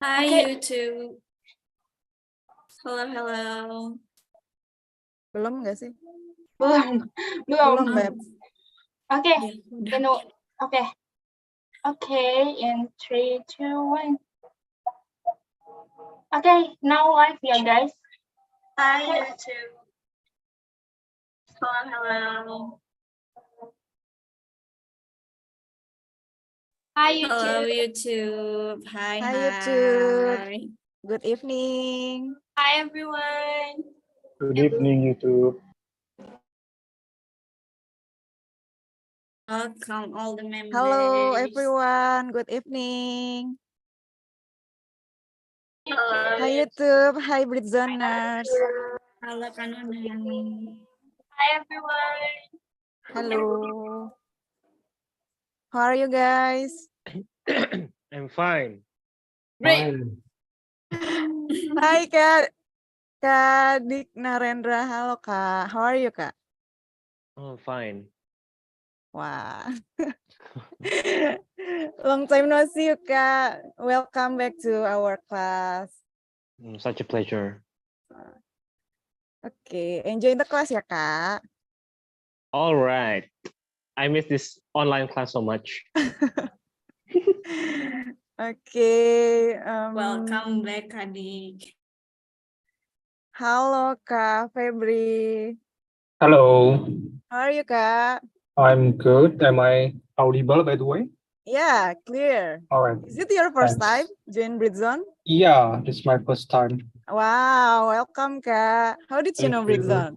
Hi, Okay. YouTube. Hello. Belum nggak sih? Belum. Belum, Beb. Okay. Ya, udah. You know, okay. Okay, in 3, 2, 1. Okay, now live ya guys. Hi, YouTube. Hello. Hi Hello, YouTube. YouTube. Hi. YouTube. Good evening. Hi everyone. Good evening, YouTube. Welcome all the members. Hello, everyone. Good evening. Hello. Hi, YouTube. Hi, Britzoners. Halo, Kanoni. Hi everyone. Hello. How are you guys? I'm fine. Great. Hai, Kak Dik Narendra. Halo, Kak. How are you, Kak? Oh, fine. Wah. Long time no see you, Kak. Welcome back to our class. Such a pleasure. Okay, enjoy the class ya, Kak. All right. I miss this online class so much. Okay. Welcome back, Adik. Halo, Kak Febri. Hello, How are you, Kak? I'm good. Am I audible, by the way? Yeah, clear. All right. Is it your first time Thanks. join Britzone? Yeah, this is my first time. Wow, welcome, Kak. How did you Thank know you. Britzone?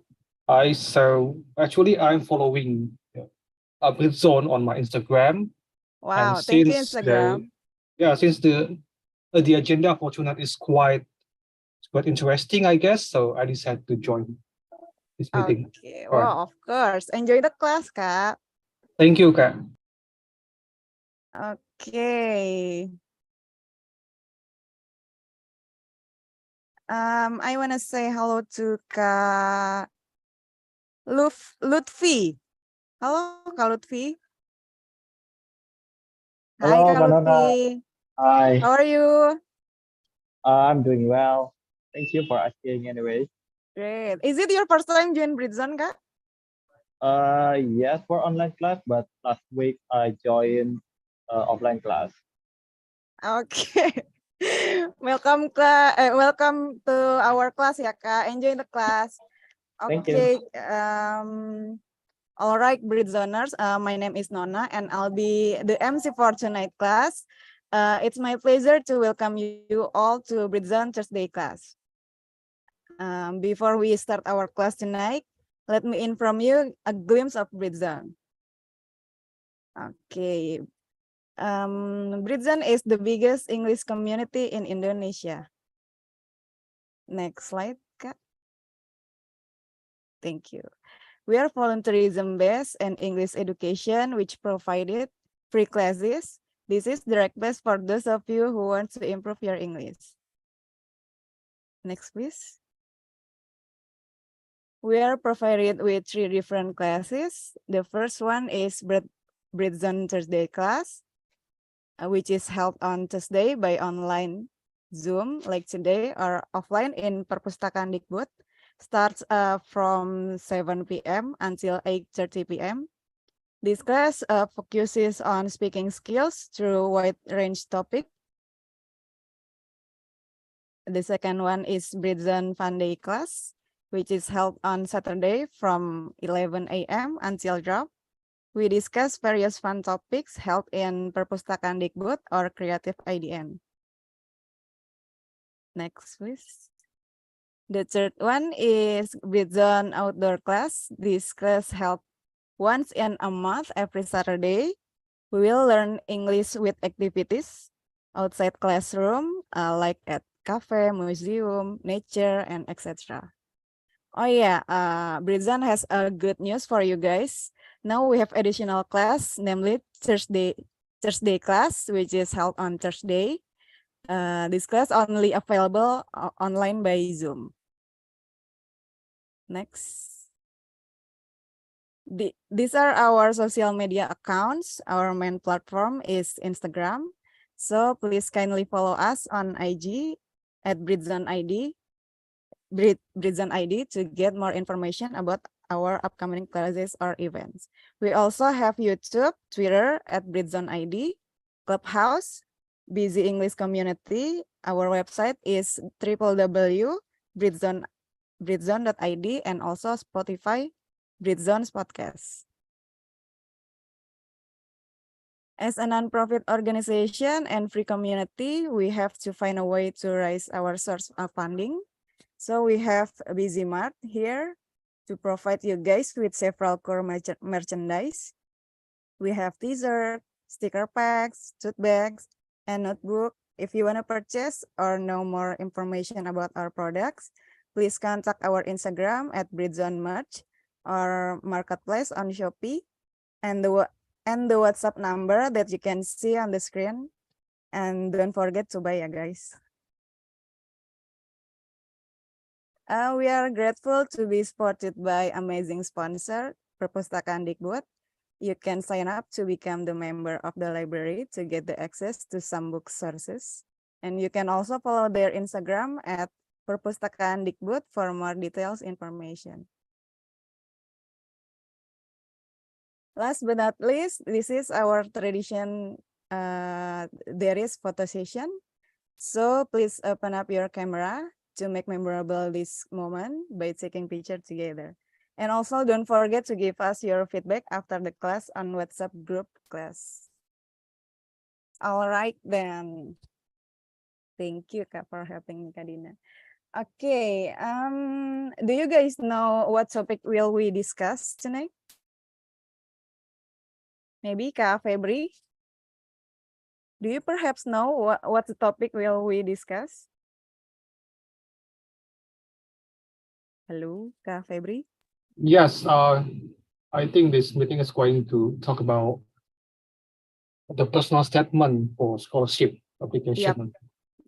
Actually, I'm following a Britzone on my Instagram. Wow, And thank you, since Instagram. since the agenda for tonight is quite interesting, I guess. So I decided to join this meeting. Okay, All right. well, of course. Enjoy the class, Kak. Thank you, Kak. Okay. I want to say hello to Kak Lutfi. Halo, Kak Lutfi. Hi, Hello, Kak Banana. Lutfi. Hi, How are you? I'm doing well. Thank you for asking anyway. Great. Is it your first time join Britzone, Kak? Yes, for online class, but last week I joined offline class. Okay. Welcome to our class ya, Kak. Enjoy the class. Thank you. Okay. All right, Britzoners. My name is Nona, and I'll be the MC for tonight class. It's my pleasure to welcome you all to Britzone Tuesday Class. Before we start our class tonight, let me inform you a glimpse of Britzone. Okay. Britzone is the biggest English community in Indonesia. Next slide, Kak. Thank you. We are volunteerism-based and English education, which provided free classes. This is direct best for those of you who want to improve your English. Next, please. We are provided with 3 different classes. The first one is Britzone Tuesday Class, which is held on Tuesday by online Zoom, like today, or offline in Perpustakaan Dikbud. Starts from 7 p.m. until 8:30 p.m. This class focuses on speaking skills through a wide range topic. The second one is Britzone Fun Day class, which is held on Saturday from 11 a.m. until drop. We discuss various fun topics held in Perpustakaan Dikbud or Creative IDN. Next, please. The third one is Britzone Outdoor class. This class held once in a month every Saturday. We will learn English with activities outside classroom, like at cafe, museum, nature, and etc. Oh yeah, Britzone has a good news for you guys. Now we have additional class, namely Thursday class, which is held on Thursday. This class only available online by Zoom. Next. These are our social media accounts. Our main platform is Instagram. So please kindly follow us on IG at Britzone ID to get more information about our upcoming classes or events. We also have YouTube, Twitter at Britzone ID, Clubhouse, Busy English Community. Our website is www.britzone.id and also Spotify, Britzone's podcast. As a nonprofit organization and free community, we have to find a way to raise our source of funding. So we have a Busy Mart here to provide you guys with several core merchandise. We have t-shirt, sticker packs, tote bags, and notebook. If you want to purchase or know more information about our products, please contact our Instagram at Britzone Merch or Marketplace on Shopee and the WhatsApp number that you can see on the screen. And don't forget to buy, guys. We are grateful to be supported by amazing sponsor, Perpustakaan Dikbud. You can sign up to become the member of the library to get the access to some book sources. And you can also follow their Instagram at Perpustakaan Dikbud for more details information. Last but not least, this is our tradition. There is photo session. So please open up your camera to make memorable this moment by taking picture together. And also don't forget to give us your feedback after the class on WhatsApp group class. All right then. Thank you, Kak, for helping me, Kadina. Okay, do you guys know what topic will we discuss tonight? Maybe Kak Febri? Do you perhaps know what the topic will we discuss? Hello, Kak Febri? Yes, I think this meeting is going to talk about the personal statement for scholarship application.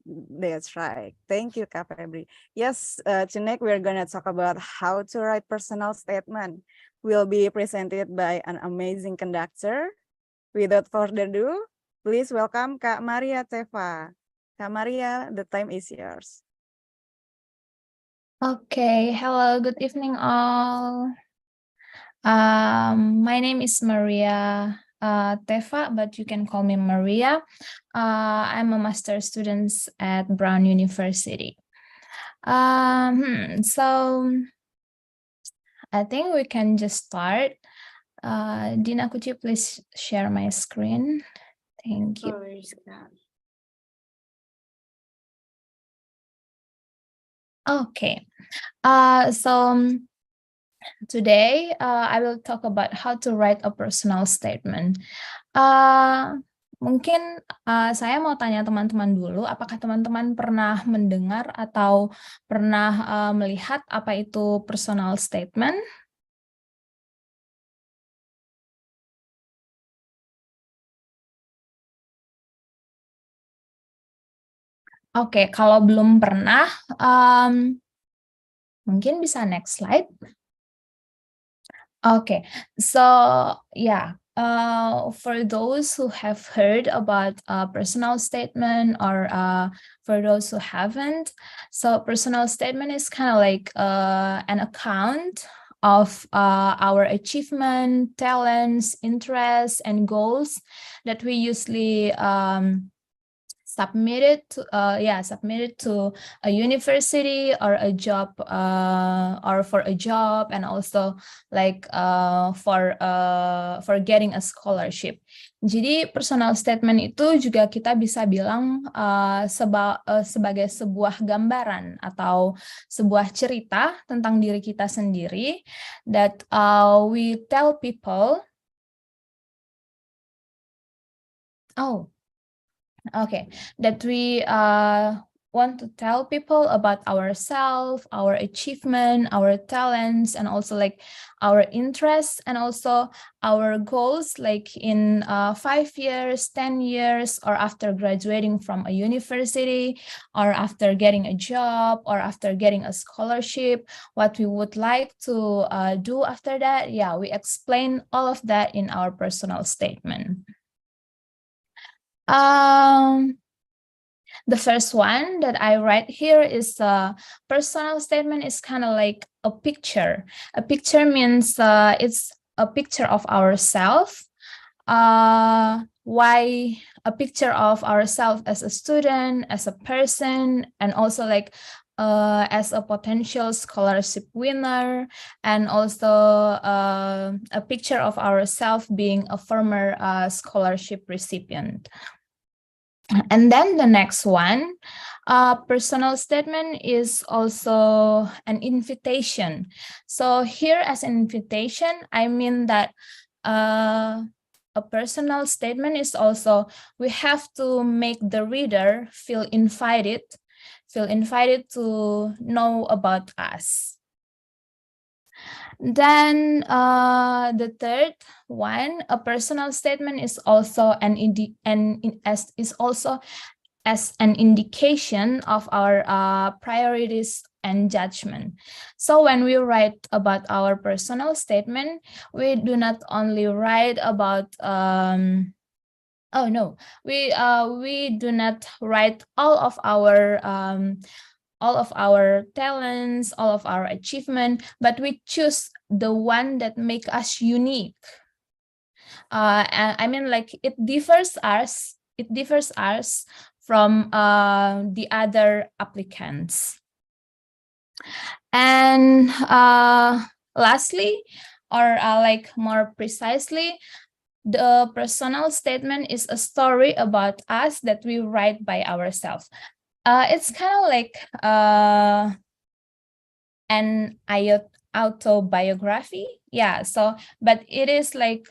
That's right. Thank you, Kak Febri. Yes, tonight we're gonna talk about how to write personal statement. Will be presented by an amazing conductor. Without further ado, please welcome Kak Maria Tefa. Kak Maria, the time is yours. Okay, hello, good evening all. My name is Maria Tefa, but you can call me Maria. I'm a master student at Brown University. So I think we can just start. Dina, could you please share my screen? Thank you. Okay. So today I will talk about how to write a personal statement. Mungkin saya mau tanya teman-teman dulu, apakah teman-teman pernah mendengar atau pernah melihat apa itu personal statement? Oke, kalau belum pernah, mungkin bisa next slide. Okay, so yeah, for those who have heard about personal statement or for those who haven't, so personal statement is kind of like an account of our achievement, talents, interests, and goals that we usually submitted to a university or a job or for a job, and also like for getting a scholarship. Jadi personal statement itu juga kita bisa bilang sebagai sebuah gambaran atau sebuah cerita tentang diri kita sendiri that we tell people. Okay, that we want to tell people about ourselves, our achievement, our talents, and also like our interests, and also our goals, like in 5 years, 10 years, or after graduating from a university, or after getting a job, or after getting a scholarship, what we would like to do after that. Yeah, we explain all of that in our personal statement. The first one that I write here is a personal statement. Is kind of like a picture. A picture means it's a picture of ourselves. Why a picture of ourselves as a student, as a person, and also like as a potential scholarship winner, and also a picture of ourselves being a former scholarship recipient. And then the next one, personal statement is also an invitation. So here as an invitation, I mean that a personal statement is also, we have to make the reader feel invited to know about us. Then the third one, a personal statement is also as an indication of our priorities and judgment. So when we write about our personal statement, we do not only write about we do not write all of our talents, all of our achievement, but we choose the one that make us unique. And I mean, like it differs us from the other applicants. And lastly, or like more precisely, the personal statement is a story about us that we write by ourselves. It's kind of like an autobiography. Yeah, so, but it is like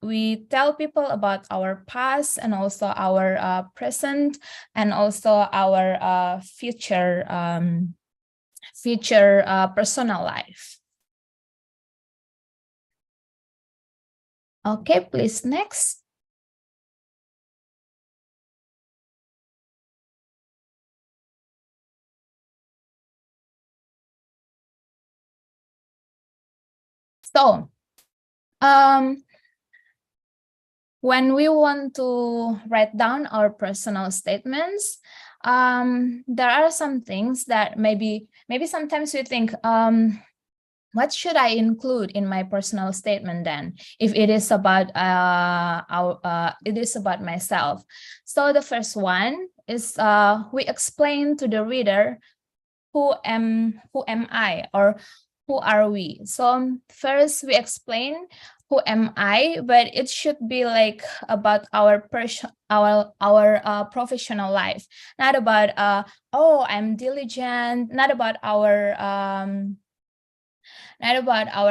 we tell people about our past and also our present and also our future personal life. Okay, please, next. So, when we want to write down our personal statements, there are some things that maybe sometimes we think, what should I include in my personal statement then, if it is about myself? So the first one is we explain to the reader who am I, or who are we. So first we explain who am I, but it should be like about our professional life, not about oh, I'm diligent, not about our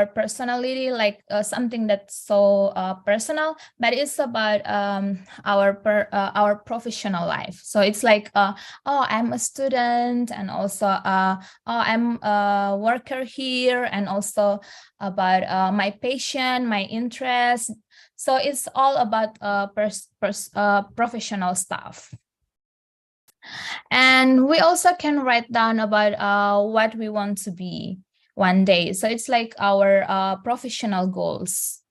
personality, like something that's so personal, but it's about our professional life. So it's like, oh, I'm a student, and also oh, I'm a worker here, and also about my passion, my interest. So it's all about professional stuff. And we also can write down about what we want to be one day. So it's like our professional goals.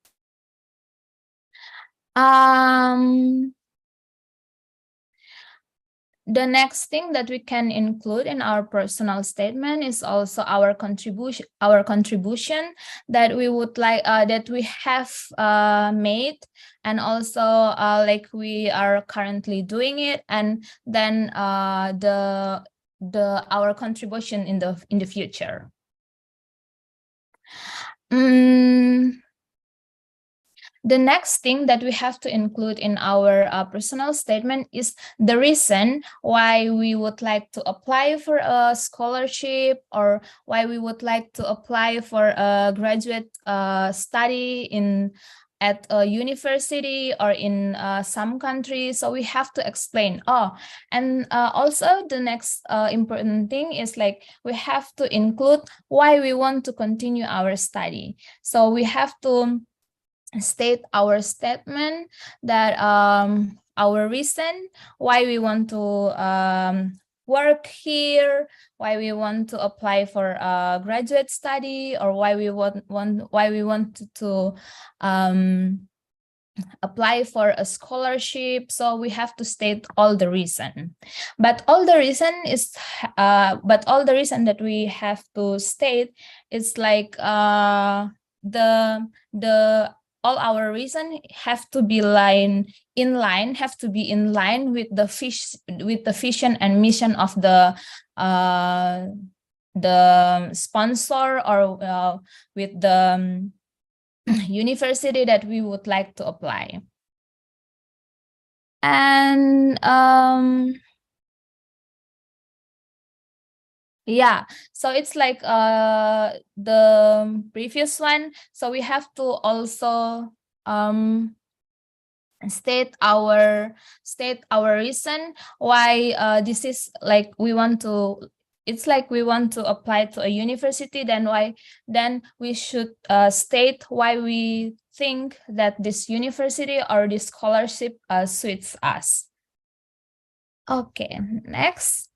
The next thing that we can include in our personal statement is also our contribution that we would like that we have made, and also like we are currently doing it, and then our contribution in the future. The next thing that we have to include in our personal statement is the reason why we would like to apply for a scholarship, or why we would like to apply for a graduate study at a university or in some countries. So we have to explain. And also the next important thing is like we have to include why we want to continue our study. So we have to state our statement that our reason why we want to work here, why we want to apply for a graduate study, or why we want to apply for a scholarship, so we have to state all the reason. But all the reason that we have to state is like all our reason have to be in line with the vision and mission of the sponsor, or with the university that we would like to apply. And yeah, so it's like the previous one. So we have to also state our reason why this is like we want to. It's like we want to apply to a university, then we should state why we think that this university or this scholarship suits us. Okay, next.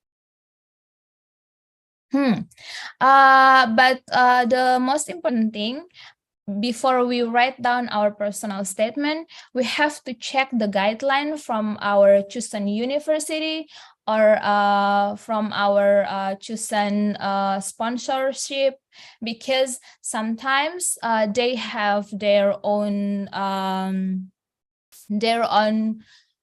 But the most important thing, before we write down our personal statement, we have to check the guideline from our chosen university or from our chosen sponsorship, because sometimes they have their own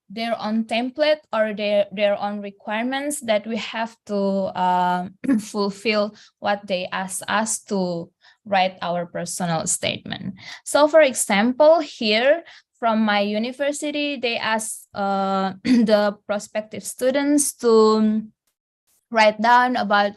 template or their own requirements that we have to fulfill what they ask us to write our personal statement. So for example, here from my university, they ask the prospective students to write down about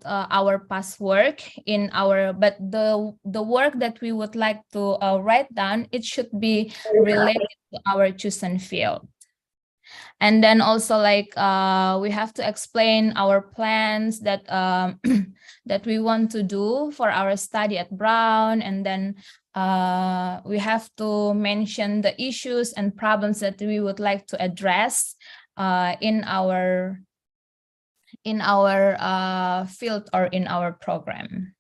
our past work in our, but the work that we would like to write down, it should be related to our chosen field. And then also like we have to explain our plans that that we want to do for our study at Brown, and then we have to mention the issues and problems that we would like to address in our field or in our program.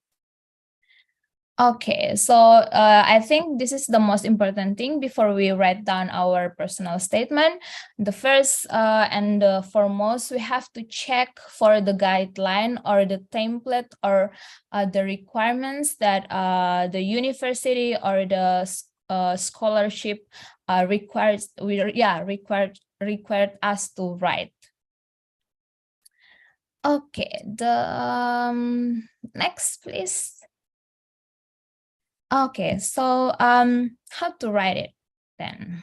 Okay, so I think this is the most important thing before we write down our personal statement. The first and the foremost, we have to check for the guideline or the template or the requirements that the university or the scholarship required us to write. Okay, the next, please. Okay, so how to write it then?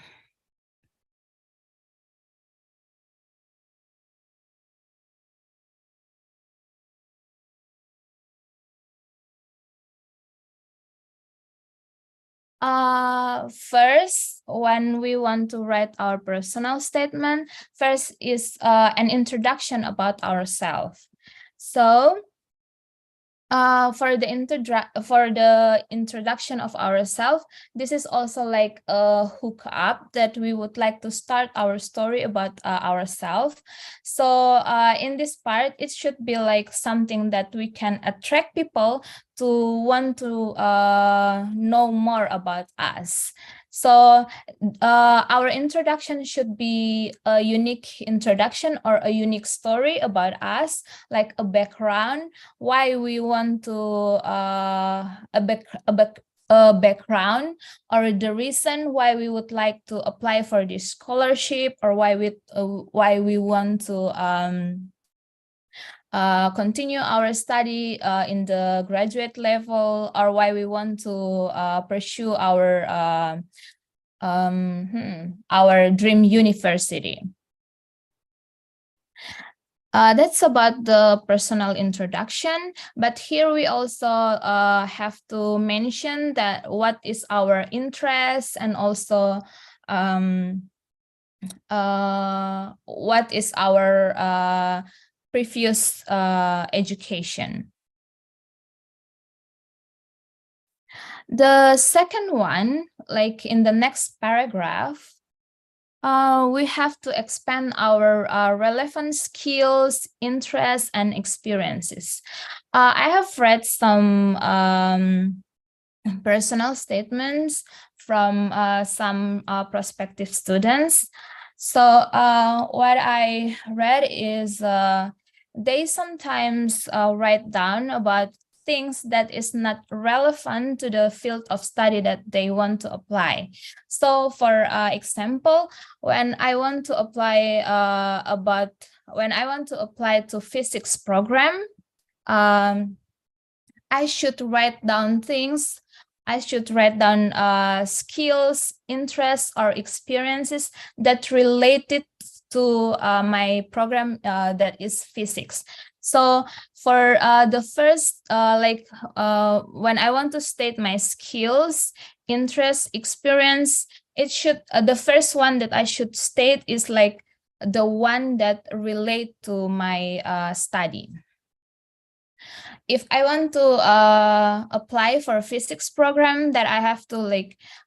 First, when we want to write our personal statement, first is an introduction about ourselves. So for the introduction of ourselves, this is also like a hook up that we would like to start our story about ourselves. So in this part, it should be like something that we can attract people to want to know more about us. So our introduction should be a unique introduction or a unique story about us, like a background, why we want to a background, or the reason why we would like to apply for this scholarship, or why we want to continue our study in the graduate level, or why we want to pursue our dream university. That's about the personal introduction, but here we also have to mention that what is our interest, and also what is our previous education. The second one, like in the next paragraph, we have to expand our relevant skills, interests, and experiences. I have read some personal statements from some prospective students. So what I read is they sometimes write down about things that is not relevant to the field of study that they want to apply. So for example, when I want to apply to physics program, I should write down things. I should write down skills, interests, or experiences that related to my program that is physics. So for the first, when I want to state my skills, interests, experience, it should the first one that I should state is like the one that relate to my study. If I want to apply for a physics program, that I have to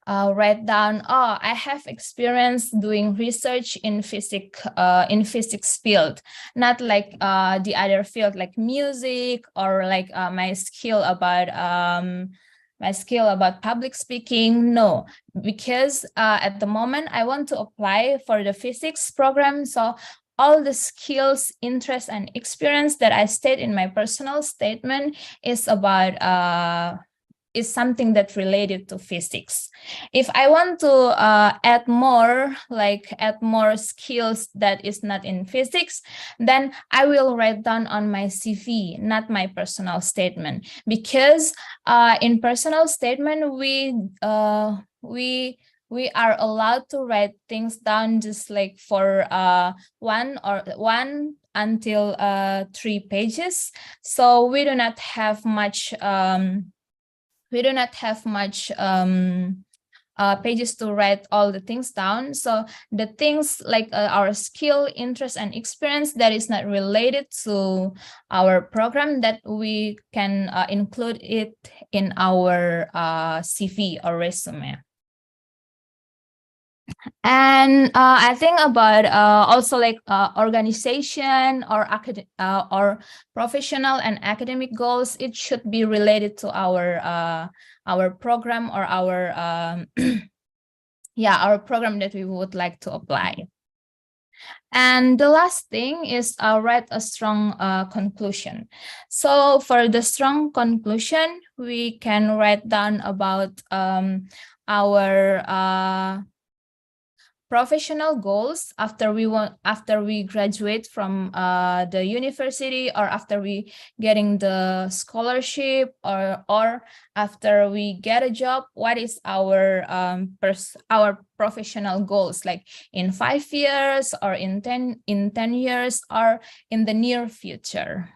write down, oh, I have experience doing research in physics field, not like the other field like music or like my skill about public speaking. No, because at the moment I want to apply for the physics program, so all the skills, interests, and experience that I state in my personal statement is about is something that related to physics. If I want to add more skills that is not in physics, then I will write down on my CV, not my personal statement, because in personal statement we are allowed to write things down just like for 1 until 3 pages. So we do not have much pages to write all the things down. So the things like our skill, interest, and experience that is not related to our program, that we can include it in our CV or resume. And I think about also like organization or professional and academic goals. It should be related to our program or our our program that we would like to apply. And the last thing is write a strong conclusion. So for the strong conclusion, we can write down about our professional goals after we graduate from the university, or after we getting the scholarship, or after we get a job. What is our professional goals, like in 5 years or in 10 years or in the near future?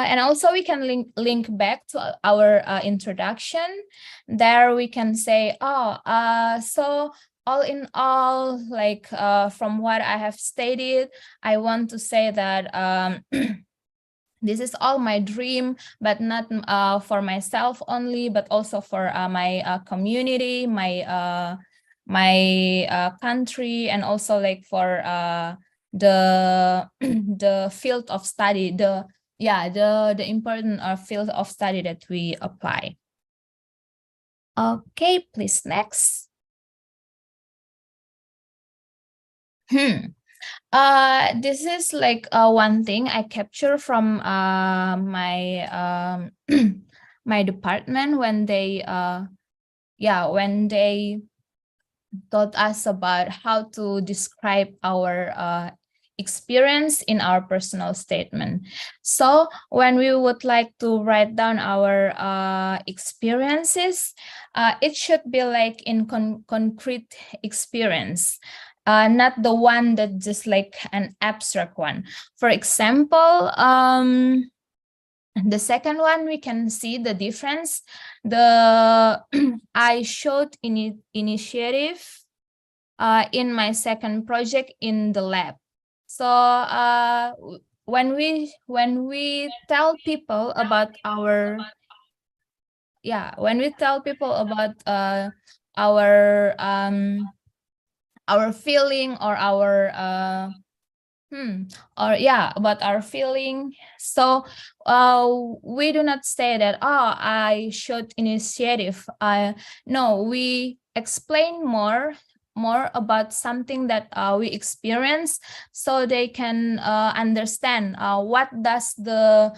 And also we can link back to our introduction. There we can say, so all in all, like from what I have stated, I want to say that this is all my dream, but not for myself only, but also for my community, my country, and also like for the field of study, the important field of study that we apply. Okay, please next. This is like one thing I capture from my my department when they taught us about how to describe our experience in our personal statement. So when we would like to write down our experiences, it should be like in concrete experience, not the one that just like an abstract one. For example, the second one, we can see the difference. I showed initiative in my second project in the lab. So when we tell people about our our feeling or or yeah, about our feeling. So we do not say that, oh, I showed initiative. No, we explain more about something that we experience, so they can understand what does the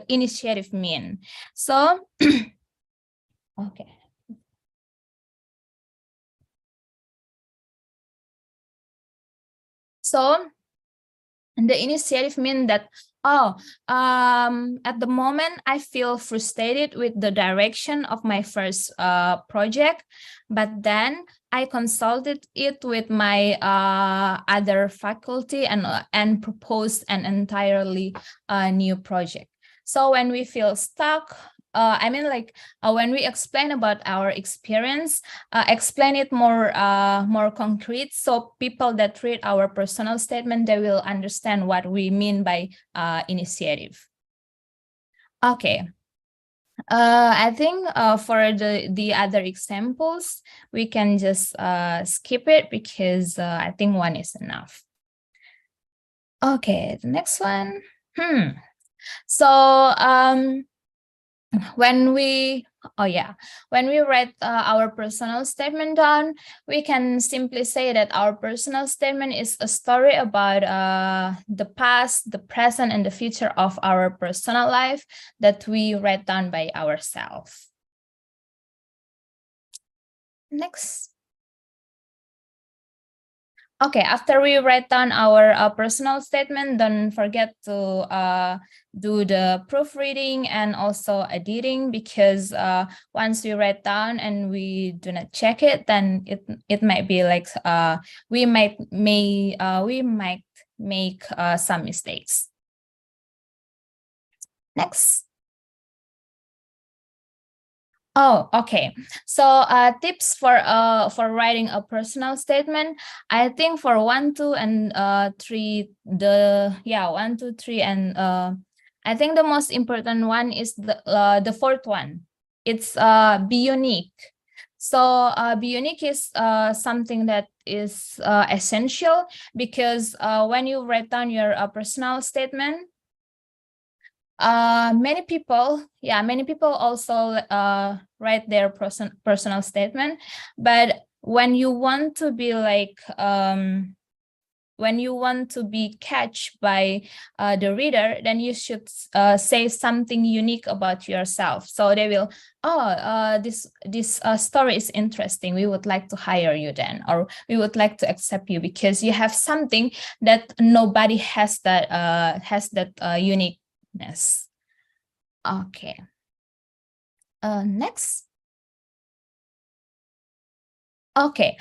initiative mean. So okay. So the initiative means that, at the moment I feel frustrated with the direction of my first project, but then I consulted it with my other faculty and proposed an entirely new project. So when we feel stuck, when we explain about our experience, explain it more concrete, so people that read our personal statement, they will understand what we mean by initiative. Okay. I think for the other examples, we can just skip it, because I think one is enough. Okay, the next one. So when we write our personal statement down, we can simply say that our personal statement is a story about the past, the present, and the future of our personal life that we write down by ourselves. Next. Okay, after we write down our personal statement, don't forget to do the proofreading and also editing, because once we write down and we do not check it, then it might be like we might make some mistakes. Next. Oh, okay. So tips for writing a personal statement. I think for 1, 2, and 3, 1, 2, 3, and I think the most important one is the fourth one. It's be unique. So be unique is something that is essential, because when you write down your personal statement, many people also write their personal statement, but when you want to be like when you want to be catched by the reader, then you should say something unique about yourself, so they will, this story is interesting, we would like to hire you then, or we would like to accept you because you have something that nobody has, that uniqueness. Okay. Next. Okay.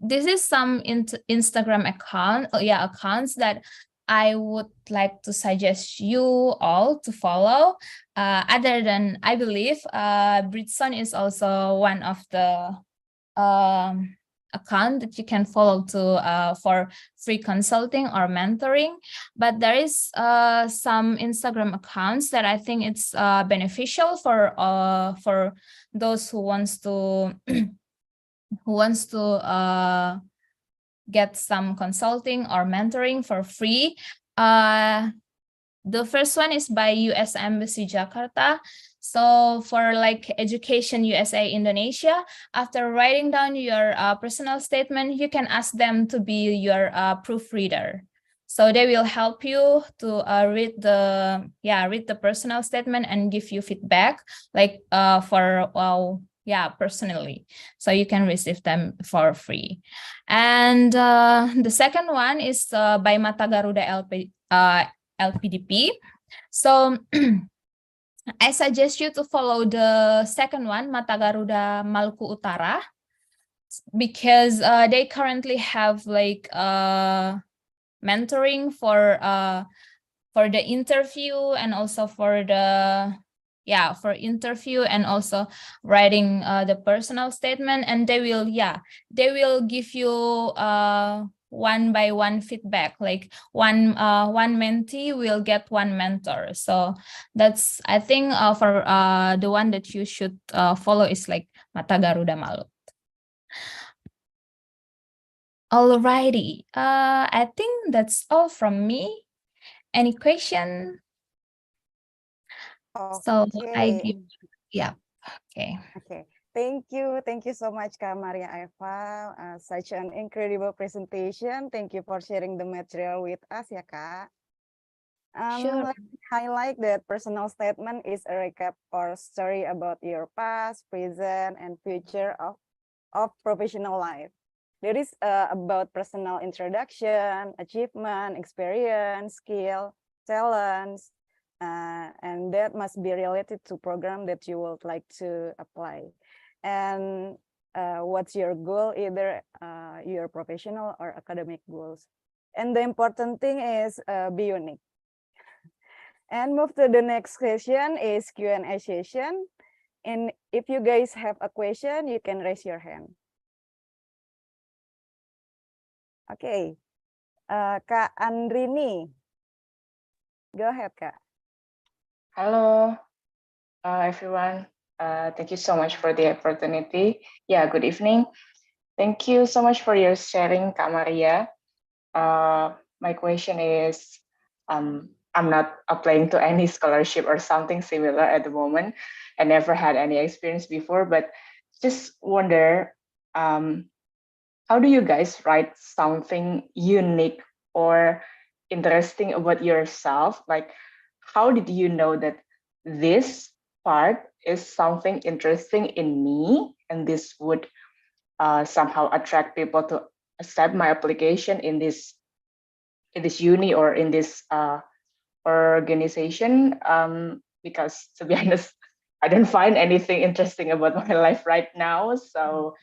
This is some Instagram accounts that I would like to suggest you all to follow. Other than, I believe, Britzone is also one of the account that you can follow to for free consulting or mentoring. But there is some Instagram accounts that I think it's beneficial for those who wants to get some consulting or mentoring for free. The first one is by US Embassy Jakarta. So for like Education USA Indonesia, after writing down your personal statement, you can ask them to be your proofreader. So they will help you to read the personal statement and give you feedback, like personally. So you can receive them for free. And the second one is by Mata Garuda LPDP. So I suggest you to follow the second one, Mata Garuda Maluku Utara, because they currently have like mentoring for the interview, and also for the interview, and also writing the personal statement, and they will give you one by one feedback, like one mentee will get one mentor. So that's, I think, for the one that you should follow is like Mata Garuda Maluku. Alrighty. I think that's all from me. Any question? So I Okay. give, yeah, okay. Okay. Thank you so much, Kak Maria Eva. Such an incredible presentation. Thank you for sharing the material with us, ya Kak. Sure. Let me highlight that personal statement is a recap or story about your past, present, and future of professional life. There is about personal introduction, achievement, experience, skill, talents, and that must be related to program that you would like to apply. And what's your goal, either your professional or academic goals. And the important thing is be unique. And move to the next session is Q&A session. And if you guys have a question, you can raise your hand. Okay, Kak Andrini, go ahead, Kak. Hello, everyone. Thank you so much for the opportunity. Yeah, good evening. Thank you so much for your sharing, Kak Maria. My question is, I'm not applying to any scholarship or something similar at the moment. I never had any experience before, but just wonder, how do you guys write something unique or interesting about yourself? Like, how did you know that this part is something interesting in me and this would somehow attract people to accept my application in this uni or in this organization? Because to be honest, I don't find anything interesting about my life right now. So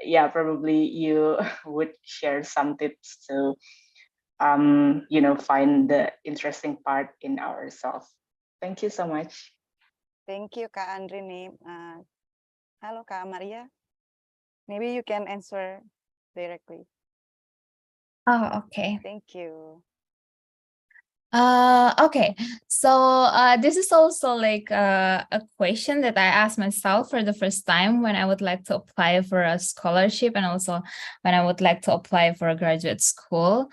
yeah, probably you would share some tips to find the interesting part in ourselves. Thank you so much. Thank you, Kak Andrini. Hello, Kak Maria. Maybe you can answer directly. Oh, okay. Thank you. Okay. So this is also like a question that I asked myself for the first time when I would like to apply for a scholarship and also when I would like to apply for a graduate school.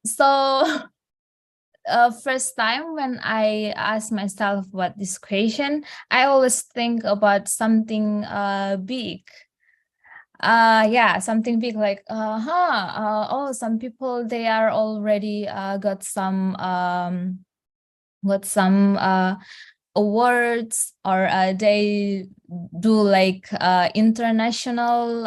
So first time when I ask myself about this question, I always think about something big. Yeah, something big like oh, some people, they are already got some awards, or they do like international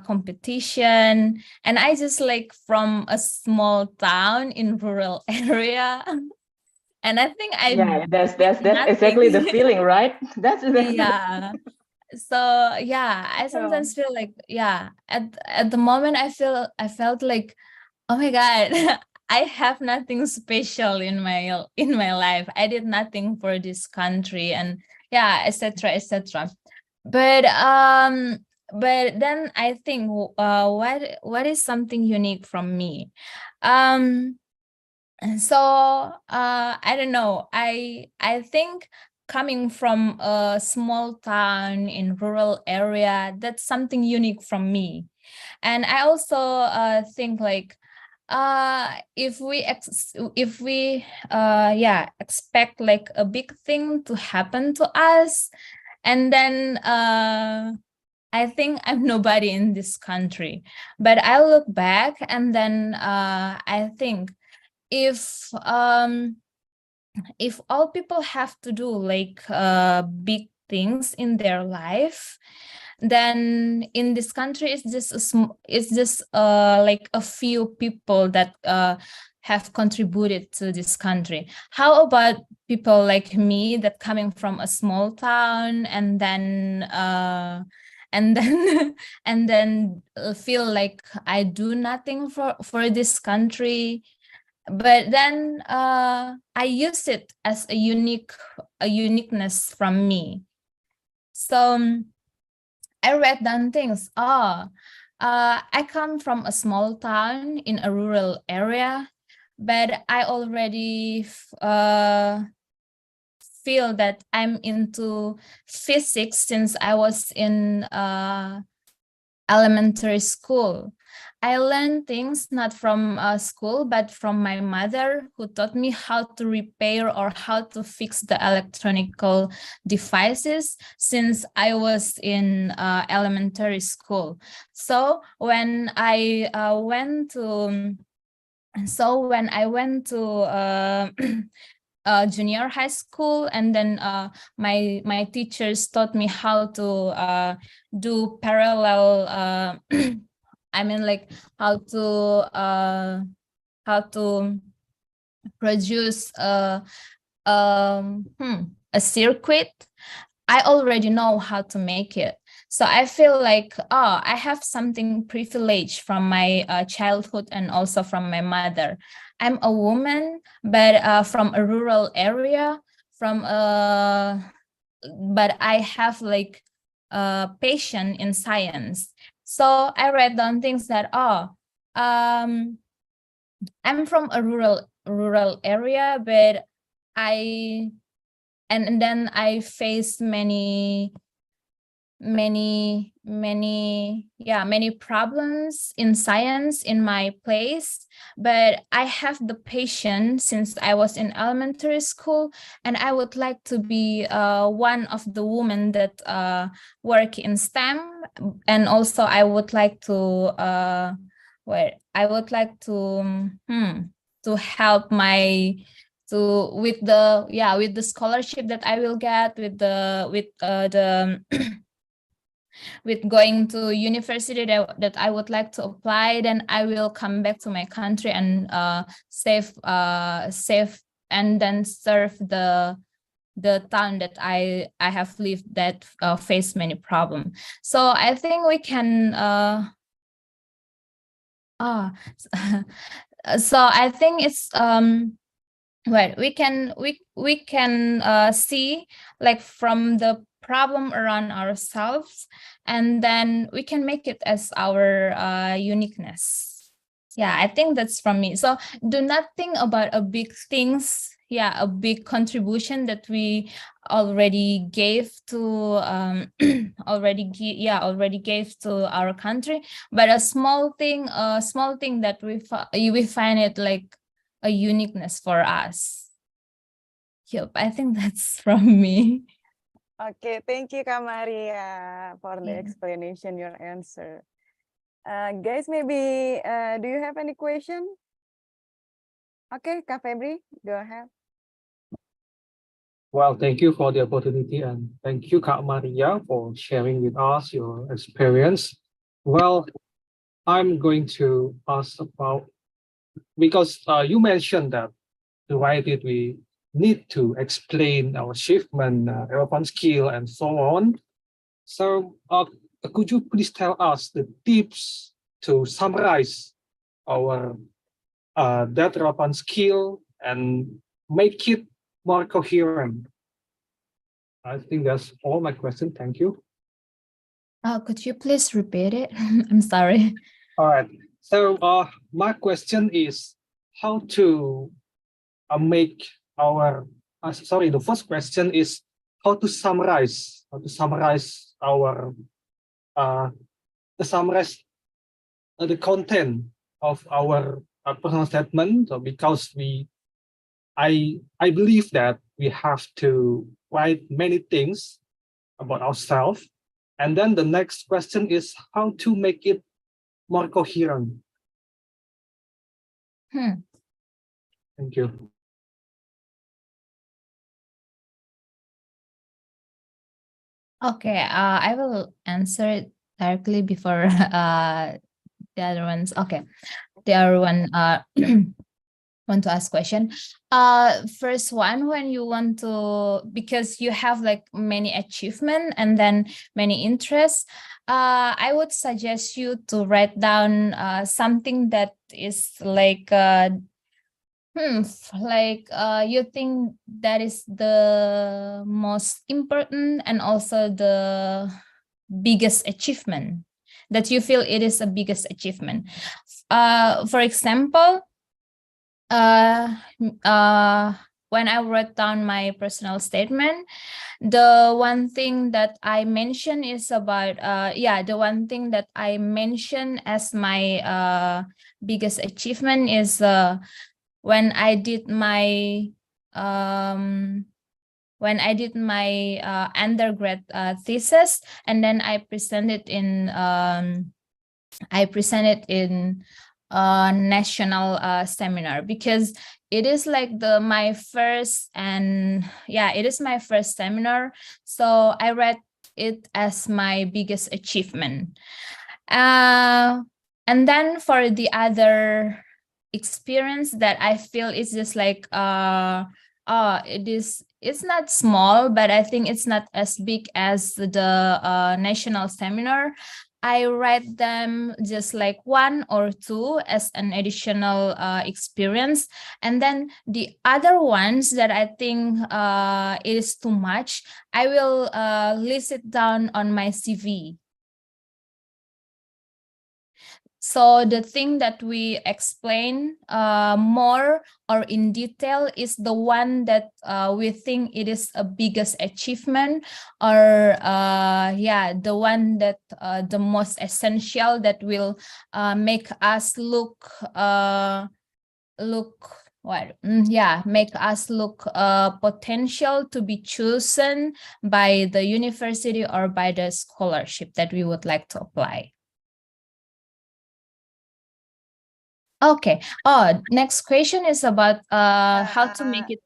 competition, and I just like from a small town in rural area. And I think I Yeah, that's did exactly the nothing. feeling, right? That's Yeah. So yeah, I sometimes feel like, yeah, at the moment I felt like, oh my God, I have nothing special in my life. I did nothing for this country, and yeah, etc., etc. But then I think, what is something unique from me? So I don't know. I think coming from a small town in rural area, that's something unique from me. And I also think like, if we expect like a big thing to happen to us, and then I think I'm nobody in this country. But I look back, and then I think, if all people have to do like big things in their life, then in this country it's just like a few people that have contributed to this country. How about people like me that coming from a small town, and then and then feel like I do nothing for this country? But then I use it as a uniqueness from me. So I read down things. I come from a small town in a rural area, but I already feel that I'm into physics since I was in elementary school. I learned things not from school, but from my mother, who taught me how to repair or how to fix the electronical devices since I was in elementary school. So when I went to junior high school, and then my teachers taught me how to do parallel I mean, like how to produce a circuit. I already know how to make it. So I feel like, oh, I have something privileged from my childhood and also from my mother. I'm a woman, but from a rural area, but I have like passion in science. So I read down things that, I'm from a rural area, but and then I faced many problems in science in my place, but I have the patience since I was in elementary school, and I would like to be one of the women that work in STEM, and also I would like to to help with the scholarship that I will get with with going to university that I would like to apply. Then I will come back to my country and save and then serve the town that I have lived that faced many problems. So I think we can so I think it's we can see like from the problem around ourselves, and then we can make it as our uniqueness. Yeah, I think that's from me. So do not think about a big things, a big contribution that we already gave to already gave to our country, but a small thing that we find it like a uniqueness for us. Yep, I think that's from me. Okay, thank you, Kak Maria, for the Yeah. explanation, your answer. Guys, maybe do you have any question? Okay, Kak Febri, go ahead. Well, thank you for the opportunity, and thank you, Kak Maria, for sharing with us your experience. Well, I'm going to ask about, because you mentioned that why did we need to explain our achievement, relevant skill, and so on. So could you please tell us the tips to summarize our that relevant skill and make it more coherent? I think that's all my question. Thank you. Could you please repeat it? I'm sorry. All right. So my question is how to make our the first question is how to summarize our the content of our personal statement. So because I believe that we have to write many things about ourselves, and then the next question is how to make it more coherent. Thank you. Okay, I will answer it directly before the other ones. Okay, the other one want to ask question. First one, when you want to, because you have like many achievement and then many interests, I would suggest you to write down something that is like you think that is the most important and also the biggest achievement that you feel it is the biggest achievement. For example, when I wrote down my personal statement, the one thing that I mentioned is about, the one thing that I mentioned as my biggest achievement is when I did my undergrad thesis, and then I presented in a national seminar, because it is like my first seminar, so I read it as my biggest achievement. And then for the other experience that I feel is just like it's not small, but I think it's not as big as the national seminar. I write them just like 1 or 2 as an additional experience. And then the other ones that I think is too much, I will list it down on my CV. So the thing that we explain more or in detail is the one that we think it is a biggest achievement, or the one that the most essential, that will make us look potential to be chosen by the university or by the scholarship that we would like to apply. Okay. Next question is about how to make it.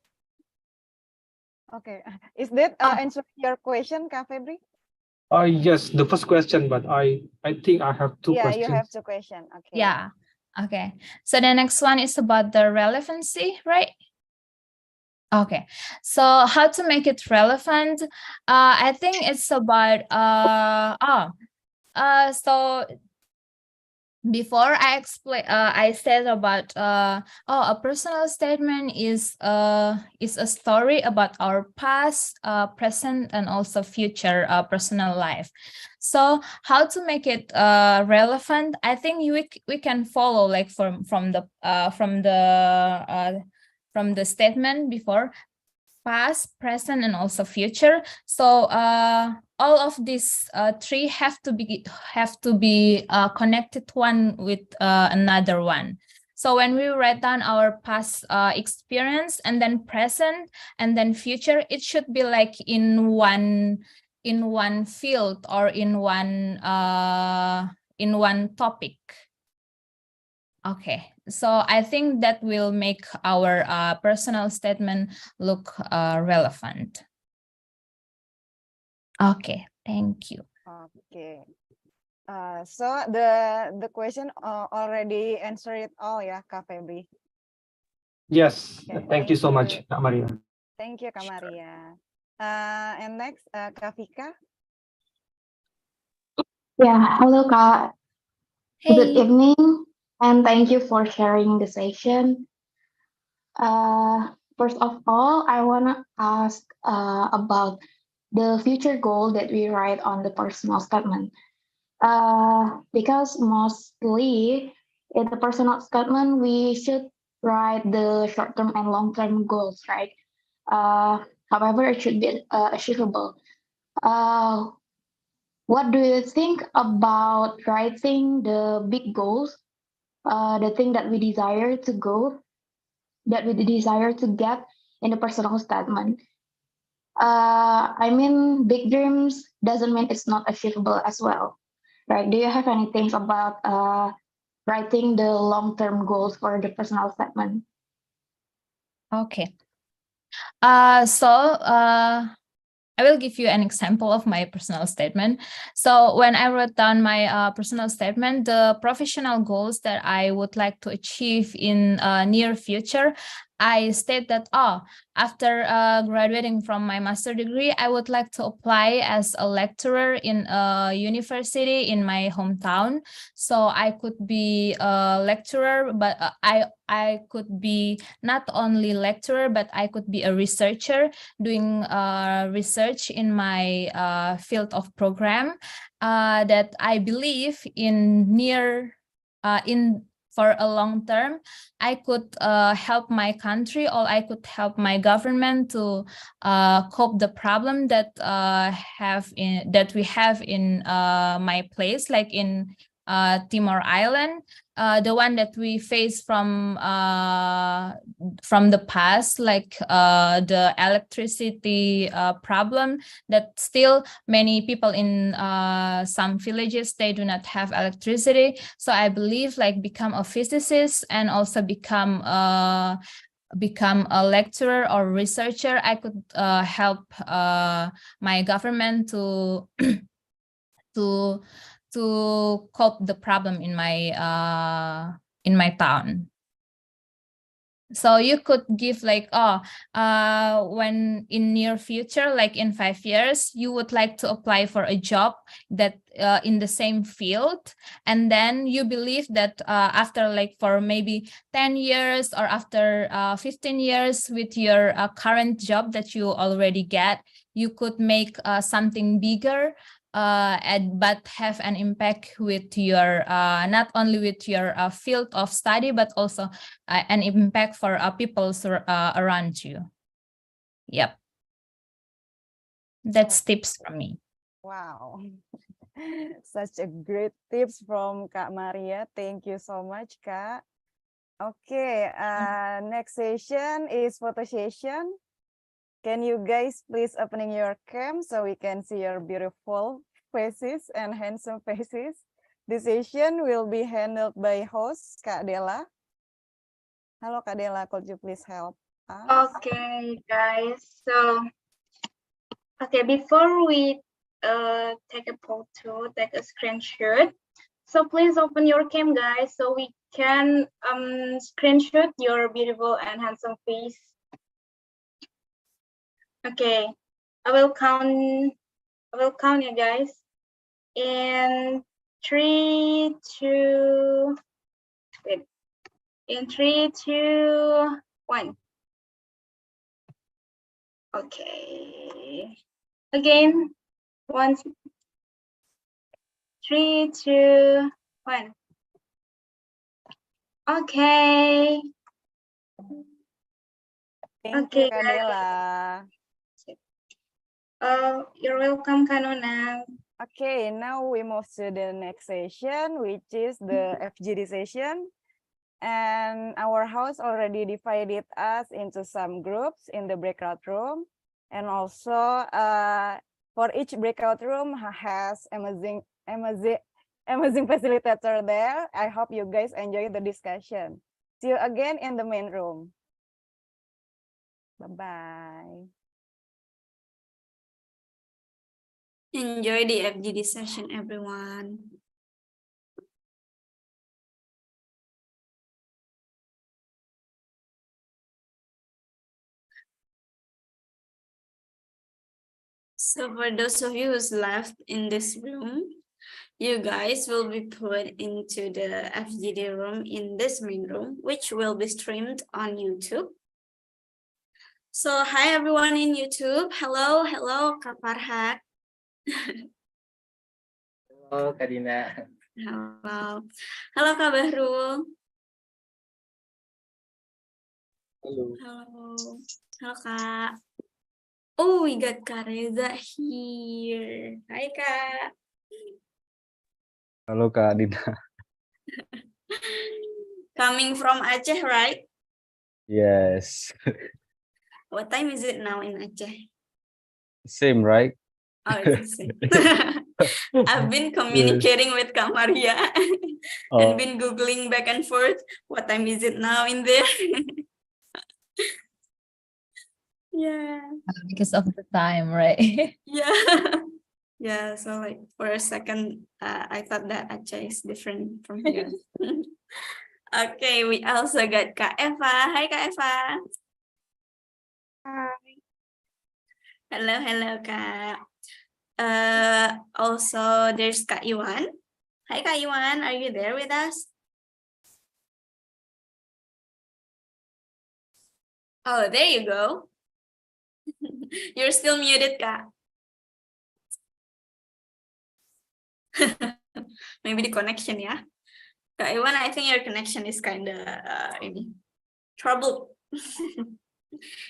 Okay. Is that answering your question, Kak Febri? Yes, the first question, but I think I have two questions. Yeah, you have 2 questions. Okay. Yeah. Okay. So the next one is about the relevancy, right? Okay. So how to make it relevant? I think it's about so before I explain, I said about a personal statement is a story about our past, present, and also future personal life. So how to make it relevant? I think we can follow like from the statement before: past, present, and also future. So all of these 3 have to be connected one with another one. So when we write down our past experience, and then present, and then future, it should be like in one field, or in one topic. Okay, so I think that will make our personal statement look relevant. Okay, thank you. Okay. So the question already answered it all, yeah, Kak Febri. Yes, Okay, thank you so much, Kak Maria. Thank you, Kak Maria. And next, Kak Vika. Yeah, hello Kak. Good Hey. evening, and thank you for sharing the session. First of all, I want to ask about the future goal that we write on the personal statement. Because mostly in the personal statement, we should write the short-term and long-term goals, right? However, it should be achievable. What do you think about writing the big goals, the thing that we desire to go, that we desire to get in the personal statement? I mean, big dreams doesn't mean it's not achievable as well, right? Do you have any things about writing the long-term goals for the personal statement? Okay. I will give you an example of my personal statement. So when I wrote down my personal statement, the professional goals that I would like to achieve in near future, I state that after graduating from my master degree, I would like to apply as a lecturer in a university in my hometown. So I could be a lecturer, but I could be not only lecturer, but I could be a researcher doing research in my field of program that I believe in for a long term, I could help my country, or I could help my government to cope the problem that we have in my place, like in Timor Island, the one that we face from the past, like the electricity problem, that still many people in some villages, they do not have electricity. So I believe like become a physicist and also become a lecturer or researcher, I could help my government to to cope the problem in my town. So you could give like, when in near future, like in 5 years, you would like to apply for a job that in the same field, and then you believe that after like for maybe 10 years or after 15 years with your current job that you already get, you could make something bigger, but have an impact with your not only with your field of study, but also an impact for people around you. Yep, that's tips from me. Wow, such a great tips from Kak Maria. Thank you so much, Kak. Okay, next session is photo session. Can you guys please opening your cam so we can see your beautiful faces and handsome faces? This session will be handled by host Kak Dela. Hello, Kak Dela, could you please help us? Okay, guys. So, okay, before we take a photo, take a screenshot. So please open your cam, guys, so we can screenshot your beautiful and handsome face. Okay, I will count you guys. In 3, 2, wait. In 3, 2, 1. Okay. Again, 1, 3, 2, 1. Okay. Thank Okay, you, Kak Dela. You're welcome, Kanona. Okay, now we move to the next session, which is the FGD session. And our host already divided us into some groups in the breakout room. And also for each breakout room has amazing facilitator there. I hope you guys enjoy the discussion. See you again in the main room. Bye-bye. Enjoy the FGD session, everyone. So for those of you who's left in this room, you guys will be put into the FGD room in this main room, which will be streamed on YouTube. So hi everyone in YouTube. Hello, Kak Farhat. Halo Kak Dina. Halo Kak Bahrul. Halo. Halo Kak. Oh, we got Kak Reza here. Hai Kak. Halo Kak Dina. Coming from Aceh, right? Yes. What time is it now in Aceh? Same, right? Oh, it's the same. I've been communicating with Kak Maria and been Googling back and forth. What time is it now in there? Yeah. Because of the time, right? Yeah. Yeah. So like for a second, I thought that Aceh is different from here. Okay, we also got Kak Eva. Hi, Kak Eva. Hi. Hello, Kak. Also, there's Kak Iwan. Hi, Kak Iwan. Are you there with us? Oh, there you go. You're still muted, Kak. Maybe the connection, yeah. Kak Iwan, I think your connection is kind of troubled.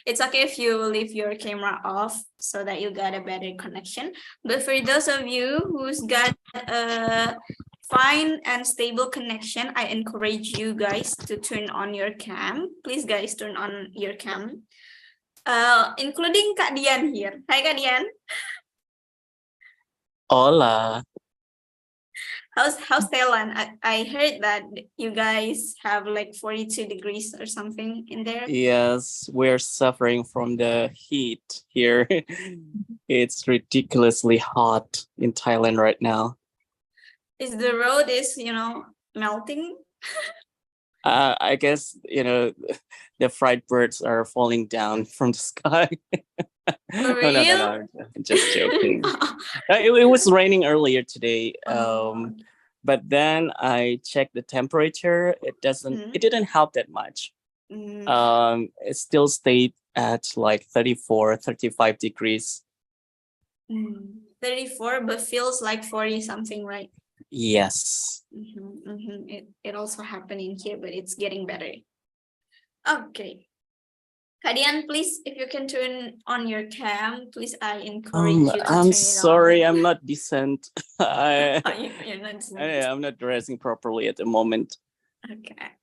It's okay if you leave your camera off so that you got a better connection. But for those of you who's got a fine and stable connection, I encourage you guys to turn on your cam. Please guys, turn on your cam. Including Kak Dian here. Hi Kak Dian. Hola. How's Thailand? I heard that you guys have like 42 degrees or something in there. Yes, we're suffering from the heat here. It's ridiculously hot in Thailand right now. Is the road melting? I guess, the fried birds are falling down from the sky. For No, no, real? no, no. Just joking. It was raining earlier today. Oh. But then I checked the temperature. It didn't help that much. It still stayed at like 34, 35 degrees. 34, but feels like 40 something, right? Yes. It also happening here, but it's getting better. Okay. Kadian, please, if you can turn on your cam, please, I encourage you to turn I'm it sorry, on. I'm not decent. You're not decent. I'm not dressing properly at the moment. Okay.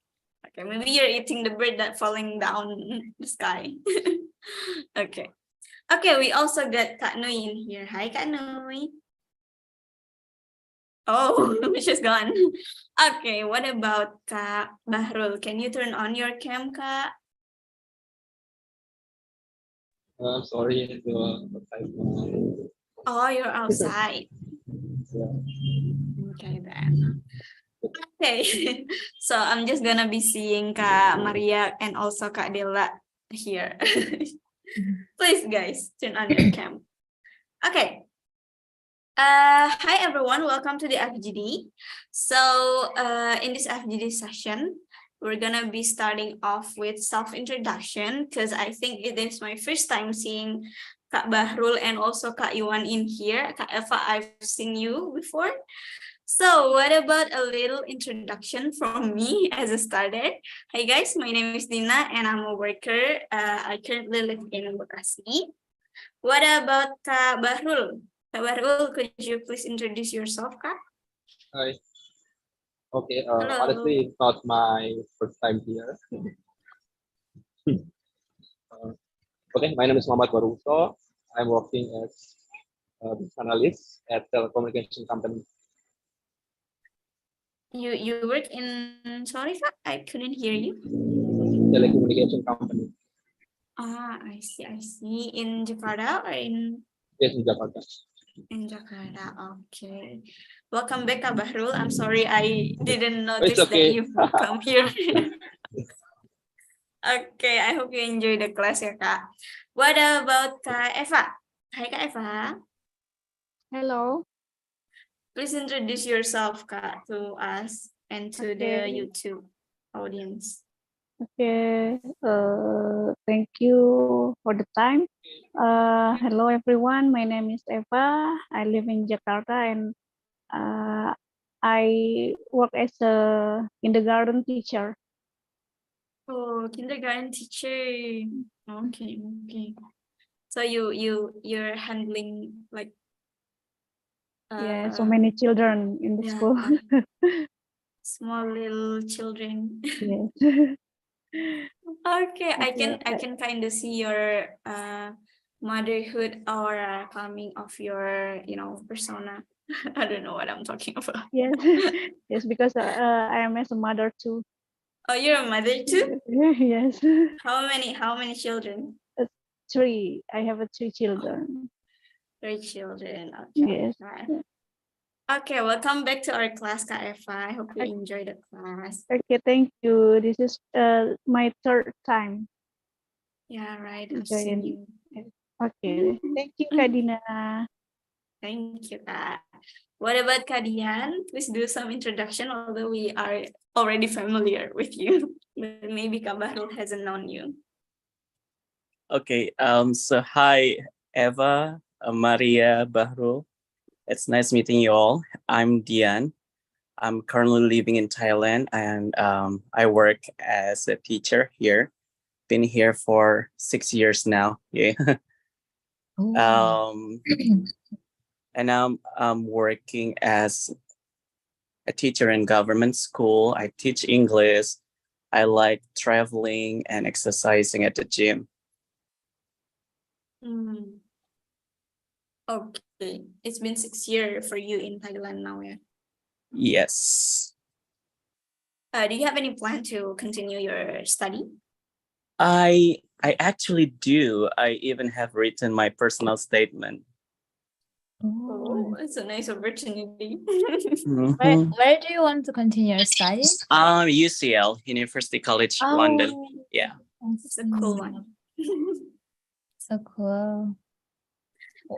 Okay, maybe you're eating the bird that falling down the sky. Okay. Okay, we also got Kak Nui in here. Hi, Kak Nui. Oh, she's gone. Okay, what about Kak Bahrul? Can you turn on your cam, Kak? I'm sorry. Oh, you're outside. Okay, then. Okay, so I'm just gonna be seeing Kak Maria and also Kak Dela here. Please, guys, turn on your cam. Okay. Hi everyone, welcome to the FGD. So in this FGD session, we're gonna be starting off with self-introduction because I think it is my first time seeing Kak Bahrul and also Kak Iwan in here. Kak Eva, I've seen you before. So what about a little introduction from me as a starter? Hi guys, my name is Dina and I'm a worker. I currently live in Bekasi. What about Kak Bahrul? Kak Bahrul, could you please introduce yourself, Kak? Hi. Okay. Hello. Honestly, it's not my first time here. Okay, my name is Muhammad Baruso. I'm working as a business analyst at telecommunication company. You work in, sorry, Kak, I couldn't hear you. Telecommunication company. Ah, I see. In Jakarta or in? Yes, in Jakarta. In Jakarta, okay. Welcome back, Kak Bahrul. I'm sorry I didn't notice It's okay. that you come here. Okay, I hope you enjoy the class ya, Kak. What about Kak Eva? Hi, Kak Eva. Hello. Please introduce yourself, Kak, to us and to the Okay. YouTube audience. Okay. Thank you for the time. Hello, everyone. My name is Eva. I live in Jakarta and I work as a kindergarten teacher. Oh, kindergarten teacher. Okay. So you're handling like Yeah, so many children in the yeah, school. small little children. Yes. Okay, I Okay. can kind of see your motherhood aura coming of your persona. I don't know what I'm talking about. Yes. Yes, because I am as a mother too. Oh, you're a mother too? Yes. How many children? 3. I have 3 children. 3 children. Okay. Yes. Right. Okay, welcome back to our class, Kak Eva. I hope you enjoy the class. Okay, thank you. This is my 3rd time. Yeah, right. I've seen you. Okay, thank you, Kak Dina. Thank you, Kak. What about Kak Dian? Please do some introduction, although we are already familiar with you, but maybe Kak Bahrul hasn't known you. Okay. So hi, Eva, Maria, Bahrul. It's nice meeting you all. I'm Dian. I'm currently living in Thailand, and I work as a teacher here. Been here for 6 years now. Yeah. Oh. And I'm working as a teacher in government school. I teach English. I like traveling and exercising at the gym. Okay, it's been 6 years for you in Thailand now, yeah. Yes. Do you have any plan to continue your study? I actually do. I even have written my personal statement. Oh, it's a nice opportunity. Mhm. Where do you want to continue your study? UCL, University College London. Yeah. It's a cool one. So cool.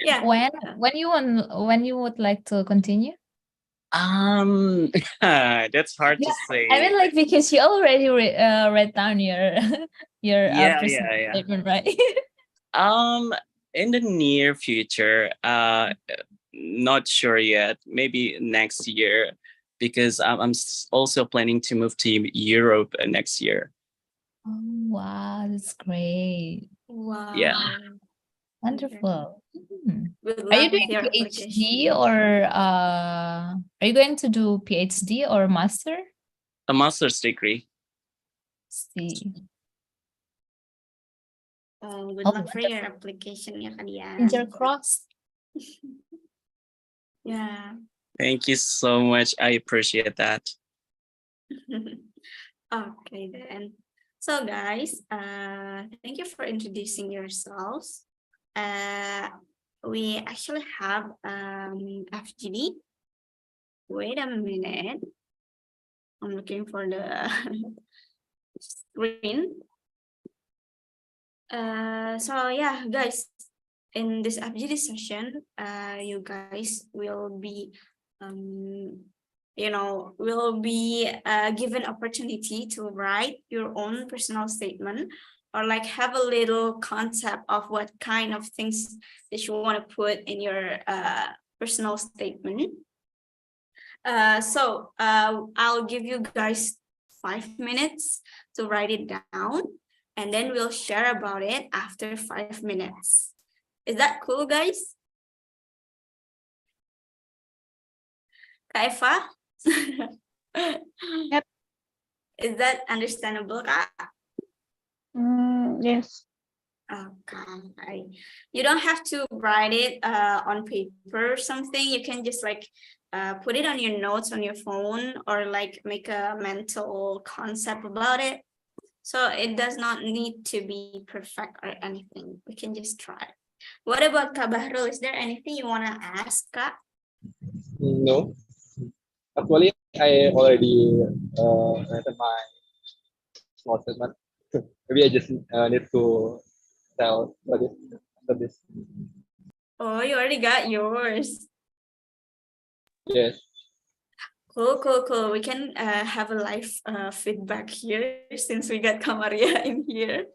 Yeah. When you would like to continue? That's hard to say. I mean, like, because you already read down your Yeah. statement, right? In the near future, not sure yet. Maybe next year, because I'm also planning to move to Europe next year. Oh, wow, that's great. Wow. Yeah. Wonderful. Good Are you luck with doing your PhD application. or are you going to do PhD or master? A master's degree. See. Good Oh, luck for your application, ya kalian. Finger crossed. Yeah. Thank you so much. I appreciate that. Okay then. So guys, thank you for introducing yourselves. We actually have FGD. Wait a minute. I'm looking for the screen. So yeah, guys, in this FGD session, you guys will be will be given opportunity to write your own personal statement, or like have a little concept of what kind of things that you want to put in your personal statement. So I'll give you guys 5 minutes to write it down, and then we'll share about it after 5 minutes. Is that cool, guys? Kak Eva? Yep. Is that understandable, Kak? Yes. Okay. You don't have to write it on paper or something. You can just like put it on your notes on your phone, or like make a mental concept about it. So it does not need to be perfect or anything. We can just try. What about Kak Bahrul? Is there anything you want to ask, Kak? No. Actually, I already written my small statement. Maybe I just need to tell what is this. Oh, you already got yours. Yes. Cool. We can have a live feedback here since we got Kamaria in here.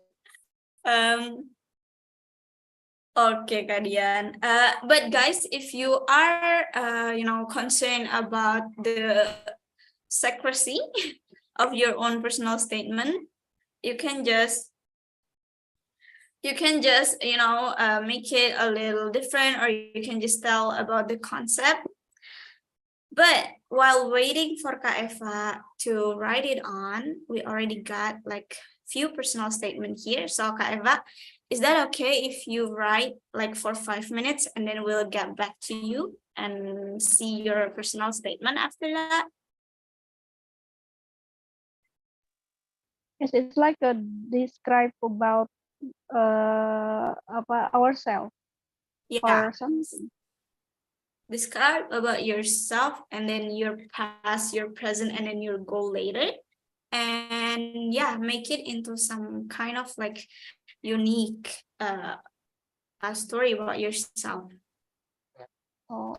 Okay, Kadian. But guys, if you are concerned about the secrecy of your own personal statement, you can just make it a little different, or you can just tell about the concept. But while waiting for Kak Eva to write it on, we already got like few personal statement here. So Kak Eva, is that okay if you write like for 5 minutes, and then we'll get back to you and see your personal statement after that? Yes, it's like a describe about ourselves Yeah. or something. Describe about yourself, and then your past, your present, and then your goal later. And yeah, make it into some kind of like unique a story about yourself. Oh,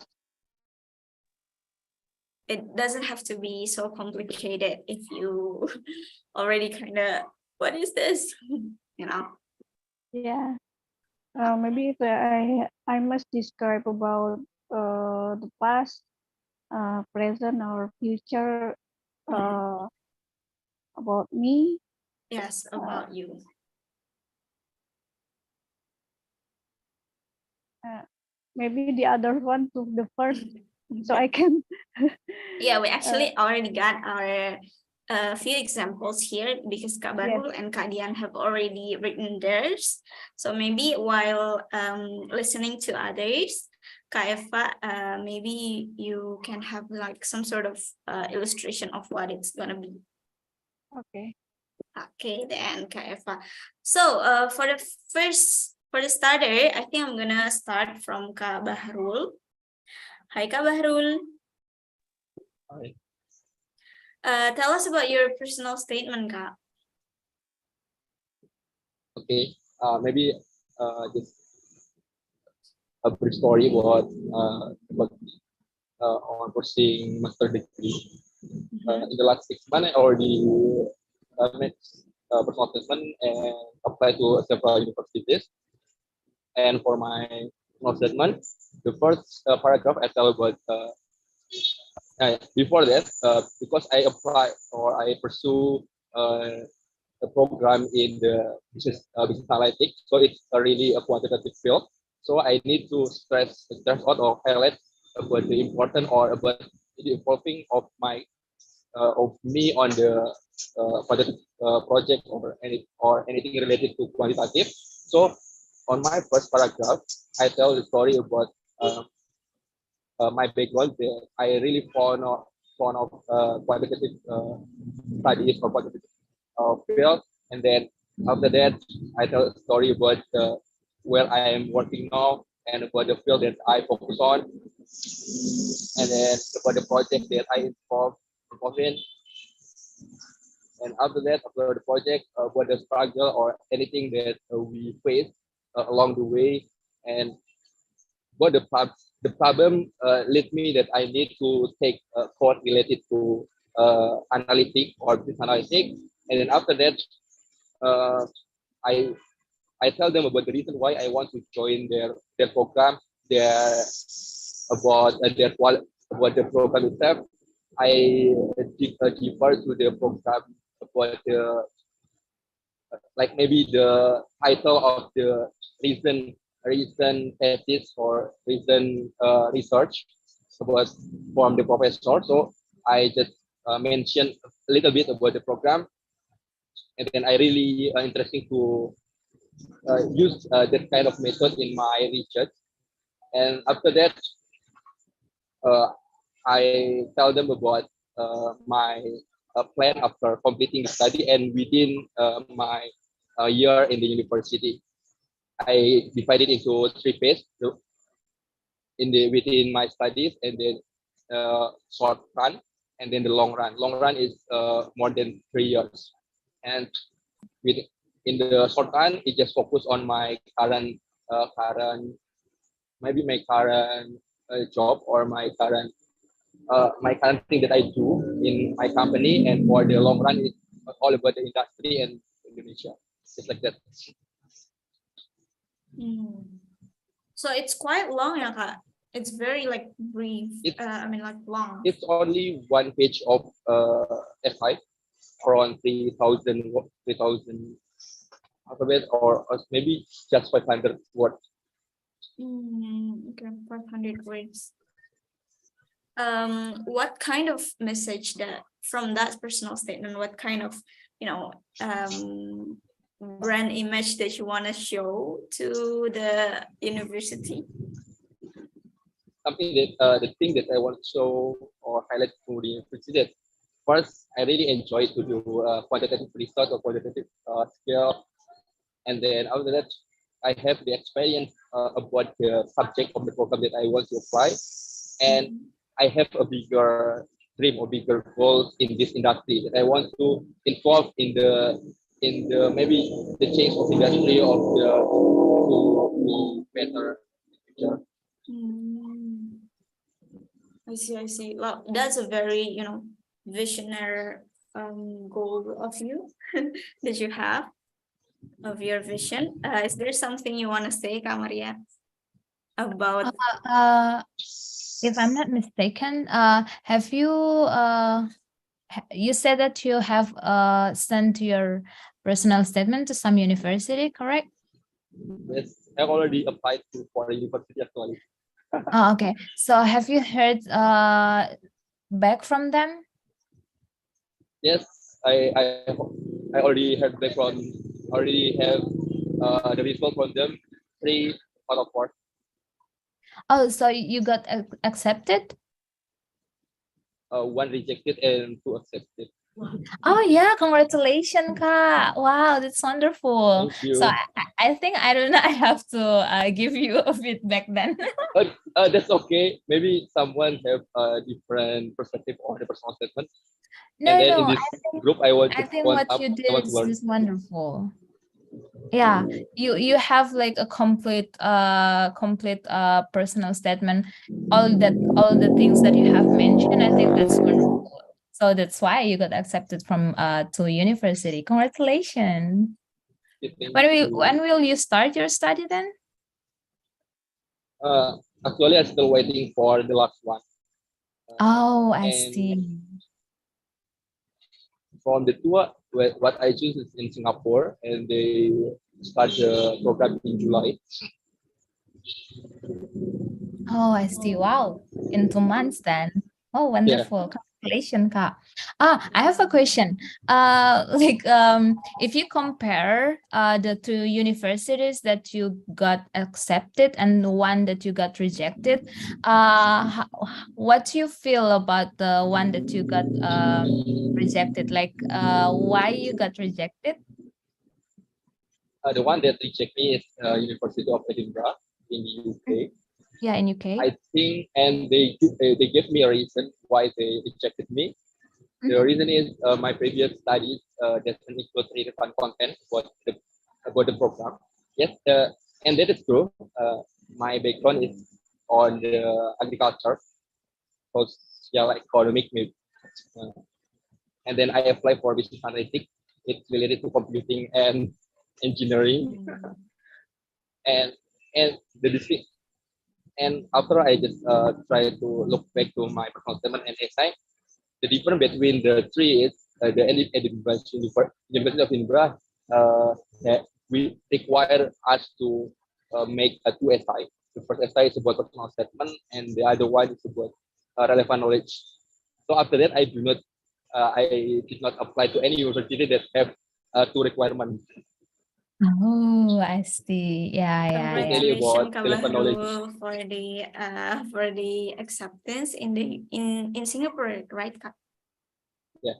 It doesn't have to be so complicated if you already kind of, what is this? yeah. Maybe if I must describe about the past. present or future about me. Yes, about you. Maybe the other one took the first, so I can. Yeah, we actually already got our few examples here because Kak Barul and Kak Dian have already written theirs. So maybe while listening to others, Kak Eva, maybe you can have like some sort of illustration of what it's gonna be. Okay. Okay, then Kak Eva. So for the starter, I think I'm gonna start from Kak Bahrul. Hi Kak Bahrul. Hi. Tell us about your personal statement, Kak. Okay. Maybe just a brief story about on pursuing master degree. In the last 6 months, I already made personal assessment and applied to several universities. And for my personal statement, the first paragraph I tell about before that, because I apply or I pursue a program in the business analytics, so it's really a quantitative field. So I need to stress out or highlight about the important or about the evolving of my of me on the quantitative project or anything related to quantitative. So on my first paragraph, I tell the story about my background there. I really fond of quantitative studies or quantitative field, and then after that, I tell a story about where I am working now and about the field that I focus on, and then about the project that I involved in. And after that, after the project, about the struggle or anything that we face along the way, and what the problem led me that I need to take a course related to analytics or business analytics, and then after that, uh, I I tell them about the reason why I want to join their program, their about about the program itself. I defer to the program about the like maybe the title of the recent thesis or recent research was from the professor. So I just mentioned a little bit about the program, and then I really interesting to use that kind of method in my research. And after that, uh, I tell them about my plan after completing the study and within my year in the university. I divided into 3 phases in the within my studies, and then short run, and then the long run. Long run is more than 3 years, and with in the short run, it just focus on my current maybe my current job or my current thing that I do in my company, and for the long run, it's all about the industry and Indonesia, just like that. So it's quite long, ya, Kak. It's very like brief. I mean, like long. It's only 1 page of F5, around 3,000 alphabet, or maybe just 500 words. Okay, 500 words. What kind of message that from that personal statement? What kind of brand image that you want to show to the university? Something that the thing that I want to show or highlight to the university that first I really enjoy to do quantitative research or quantitative skill, and then after that I have the experience about the subject of the program that I want to apply, and I have a bigger dream or bigger goals in this industry that I want to involve in the maybe the change of industry of the to better future. I see. Well, that's a very, visionary goal of you that you have of your vision. Is there something you want to say, Kak Maria, about If I'm not mistaken, have you you said that you have sent your personal statement to some university, correct? Yes, I already applied to for a university actually. Oh, okay. So have you heard back from them? Yes, I already heard back from already have the result from them 3 out of 4. Oh, so you got accepted? 1 rejected and 2 accepted. Oh yeah, congratulations, Kak. Wow, that's wonderful. Thank you. So I think I don't know. I have to give you a feedback then. That's okay. Maybe someone have a different perspective on the personal statement. No, And then no. in this group, I want I to think want what up, you I did want to learn. is wonderful. Yeah, you have like a complete personal statement. All the things that you have mentioned, I think that's wonderful. So that's why you got accepted from to university. Congratulations. When will you start your study then? Actually, I'm still waiting for the last one. Oh, I and see. From the tour, what I choose is in Singapore, and they start the program in July. Oh, I see. Wow. In 2 months then. Oh, wonderful. Congratulations, Kak. I have a question. If you compare the 2 universities that you got accepted and the one that you got rejected, what do you feel about the one that you got rejected? Like why you got rejected? The one that rejected me is University of Edinburgh in the UK. Yeah, in UK. I think, and they gave me a reason why they rejected me. The reason is my previous studies doesn't include relevant content about the program. Yes, and that is true. My background is on the agriculture, social economic, maybe. And then I applied for business analytics. It's related to computing and engineering, and and the and after I just try to look back to my personal statement and essay, the difference between the three is the Edinburgh University of Edinburgh that we require us to make a 2 essay. The first essay is about personal statement, and the other one is about relevant knowledge. So after that, I did not apply to any university that have 2 requirements. Oh, I see. Yeah, yeah, yeah. Congratulations, Kak relevant knowledge. Bahru, for the acceptance in Singapore, right, Kak? Yeah.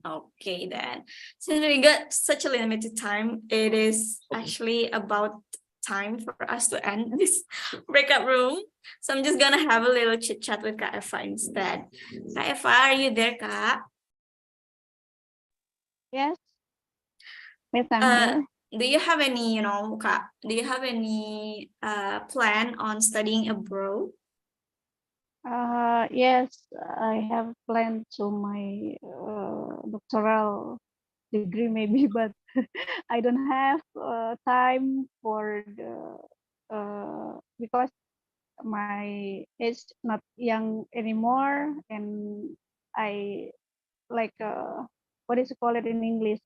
Okay, then. Since we got such a limited time, it is actually about time for us to end this breakout room. So I'm just gonna have a little chit chat with Kak Eva instead. Kak Eva, are you there, Kak? Yes. Yes, I'm here. Do you have any, Kak, do you have any plan on studying abroad? Yes, I have planned to my doctoral degree maybe, but I don't have time for the because my age not young anymore, and I like what is it called it in English,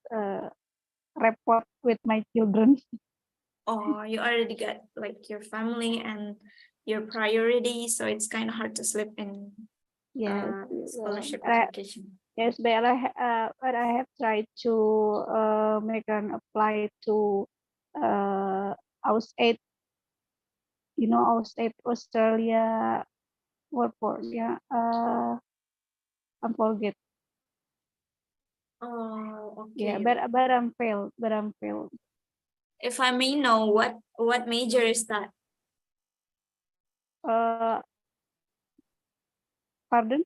report with my children. Or you already got like your family and your priorities, so it's kind of hard to slip in scholarship application. Yes, but I have tried to make an apply to AusAid, AusAid Australia. What for? Yeah, I forget. Oh, okay. Yeah, but I'm failed. But I'm failed. If I may know, what major is that? Pardon?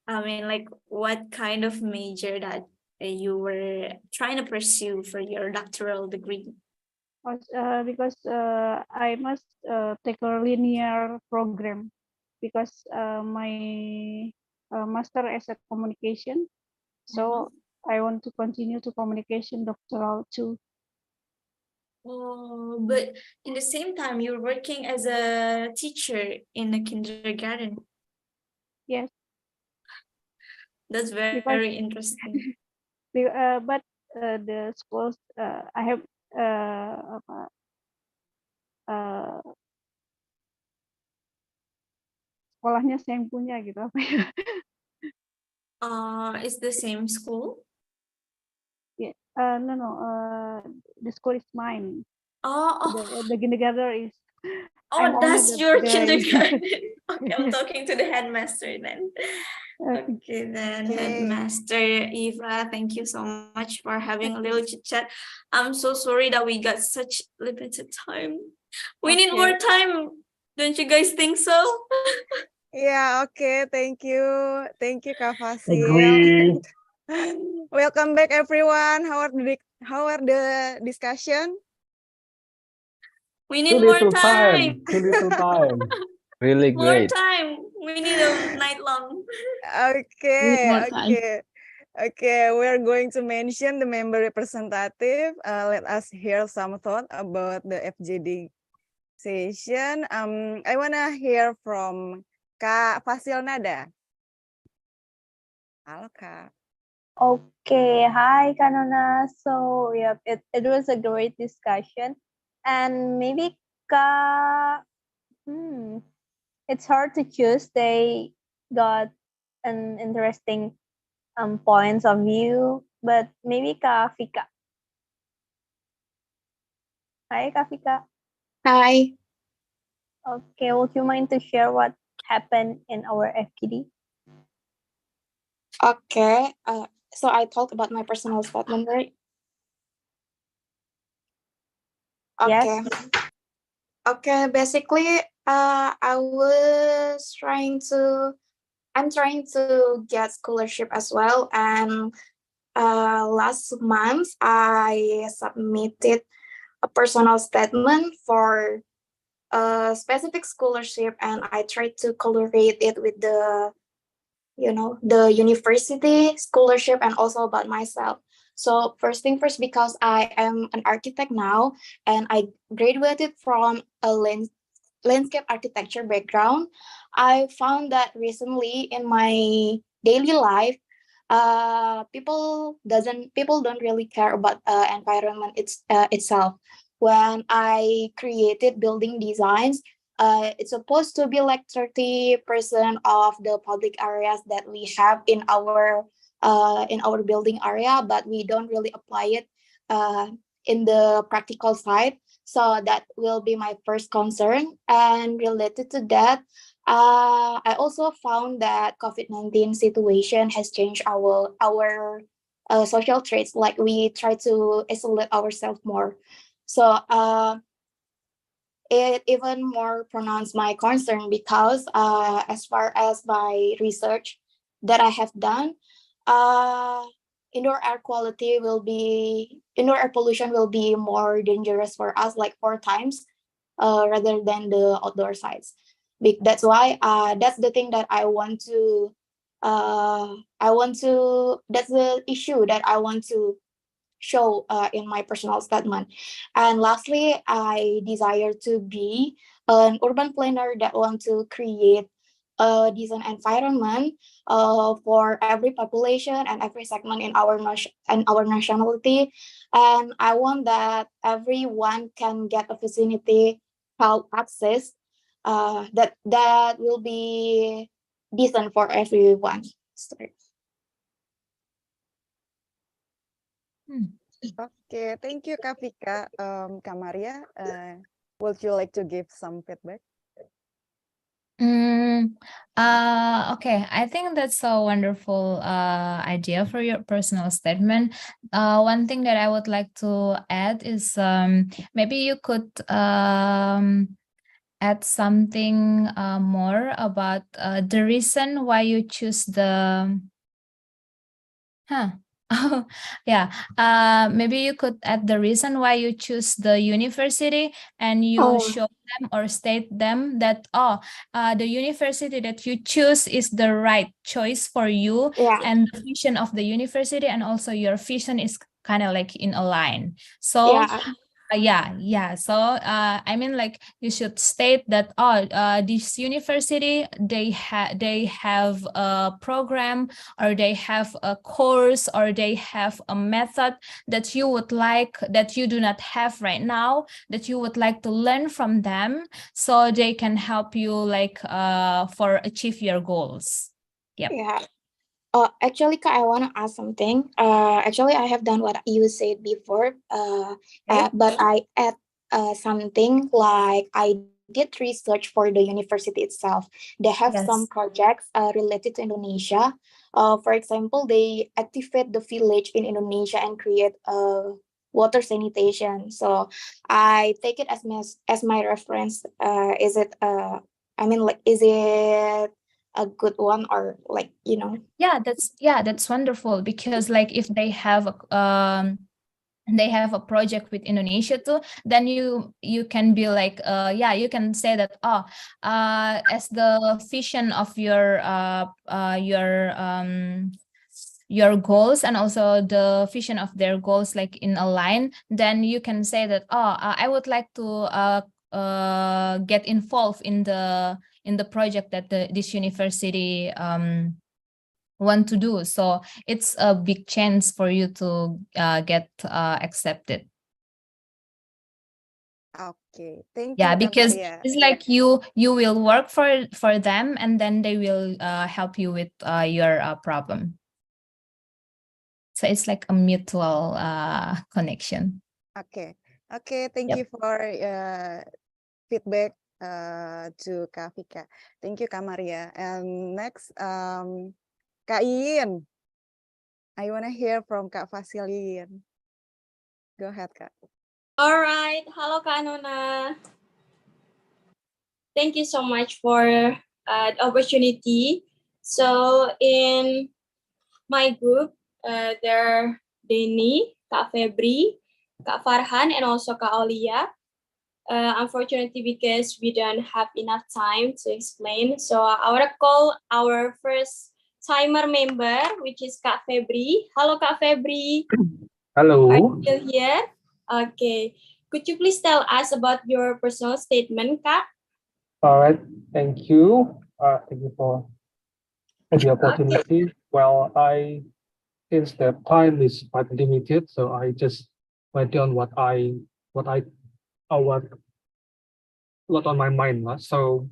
I mean, like, what kind of major that you were trying to pursue for your doctoral degree? Because I must take a linear program because my master is at communication, so I want to continue to communication doctoral too. Oh, but in the same time, you're working as a teacher in a kindergarten. Yes, That's because very interesting. but the schools I have apa, sekolahnya saya yang punya gitu apa ya? It's the same school? Yeah. No. The school is mine. Oh, The kindergarten is. I'm oh, only that's the your guy. kindergarten. Okay, I'm talking to the headmaster then. Okay. Okay, then Okay. Headmaster Eva, thank you so much for having a little chit chat. I'm so sorry that we got such limited time. We need more time. Don't you guys think so? Yeah, okay. Thank you. Thank you, Kak Fasil. Agree. Welcome back, everyone. How are the discussion? We need more time. Too little time. Really More great. time. We need a night long. Okay, more time. okay. We're going to mention the member representative. Let us hear some thought about the FGD session. I wanna hear from Kak Fasil Nada. Halo, Kak. Okay, hi Kanona. So it was a great discussion, and maybe it's hard to choose. They got an interesting points of view, but maybe Fika. Hi Fika. Hi. Okay, would you mind to share what happened in our FGD? Okay. So I talked about my personal statement, right? Yes. Okay. Okay. Basically, I'm trying to get scholarship as well, and last month I submitted a personal statement for a specific scholarship, and I tried to correlate it with the university scholarship and also about myself. So first thing first, because I am an architect now and I graduated from a landscape architecture background, I found that recently in my daily life, people don't really care about environment itself. When I created building designs, it's supposed to be like 30% of the public areas that we have in our building area, but we don't really apply it in the practical side. So that will be my first concern. And related to that, I also found that COVID-19 situation has changed our social traits. Like we try to isolate ourselves more. So it even more pronounced my concern because as far as my research that I have done, indoor air pollution will be more dangerous for us, like 4 times rather than the outdoor sites. That's why that's the thing that that's the issue that I want to show in my personal statement. And lastly, I desire to be an urban planner that want to create a decent environment for every population and every segment in our nationality. And I want that everyone can get a vicinity health access that will be decent for everyone. Sorry. Okay, thank you, Kak Vika. Kak Maria, would you like to give some feedback? Okay, I think that's a wonderful idea for your personal statement. One thing that I would like to add is maybe you could add something more about the reason why you choose the Oh, yeah. Maybe you could add the reason why you choose the university, and you show them or state them that the university that you choose is the right choice for you, and the vision of the university and also your vision is kind of like in a line. So Yeah. So I mean, like, you should state that this university, they have a program, or they have a course, or they have a method that you would like, that you do not have right now, that you would like to learn from them, so they can help you, like, for achieve your goals. Yep. Yeah. Actually, Kak, I want to ask something. Actually, I have done what you said before. But I add something like I did research for the university itself. They have some Yes. projects related to Indonesia. For example, they activate the village in Indonesia and create water sanitation. So I take it as my reference. Is it I mean, like, is it a good one, or like, you know? Yeah, that's wonderful, because, like, if they have a project with Indonesia too, then you can be like, you can say that, as the vision of your goals, and also the vision of their goals, like, in a line, then you can say that, I would like to get involved in the project that this university want to do. So it's a big chance for you to get accepted. Okay, thank Yeah, you, Kak because Maria. it's like you will work for them, and then they will help you with your problem. So it's like a mutual connection. Okay, thank Yep. you for feedback to Kak Vika. Thank you, Kak Maria. And next, Kak Iin. I want to hear from Kak Vasilin. Go ahead, Kak. All right. Hello, Kak Nona. Thank you so much for the opportunity. So in my group, there are Denny, Kak Febri, Kak Farhan, and also Kak Aulia. Unfortunately, because we don't have enough time to explain, so I want to call our first timer member, which is Kak Febri. Hello, Kak Febri. Hello. Are you still here? Okay. Could you please tell us about your personal statement, Kak? All right. Thank you. Thank you for the opportunity. Well, since the time is quite limited, so I just went on what on my mind. So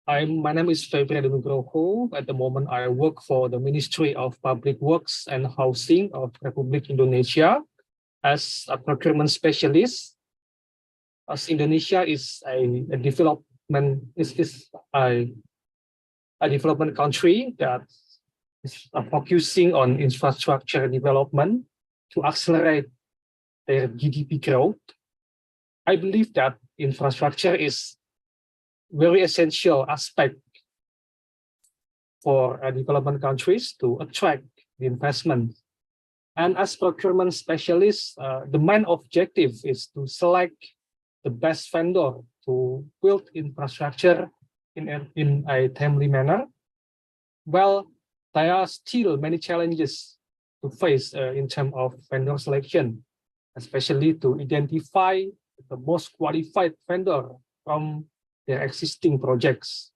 my name is Febri Nugroho. At the moment, I work for the Ministry of Public Works and Housing of Republic Indonesia as a procurement specialist. As Indonesia is a development country that is focusing on infrastructure development to accelerate their GDP growth. I believe that infrastructure is very essential aspect for development countries to attract the investment. And as procurement specialists, the main objective is to select the best vendor to build infrastructure in a timely manner. Well, there are still many challenges to face in terms of vendor selection, especially to identify the most qualified vendor from their existing projects.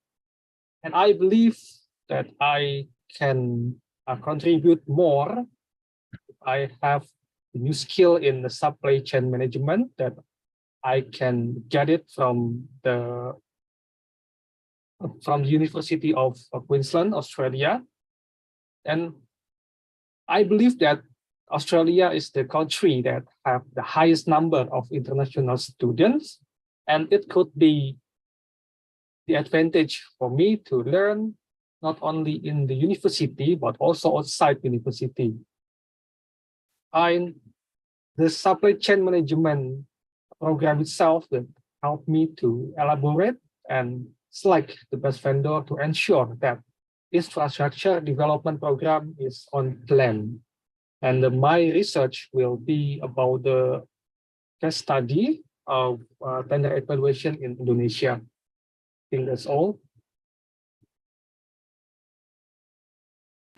And I believe that I can contribute more if I have the new skill in the supply chain management that I can get it from the University of Queensland, Australia. And I believe that Australia is the country that have the highest number of international students, and it could be the advantage for me to learn not only in the university, but also outside university. And the supply chain management program itself that helped me to elaborate and select the best vendor to ensure that infrastructure development program is on plan. And my research will be about the case study of tender evaluation in Indonesia. I think that's all.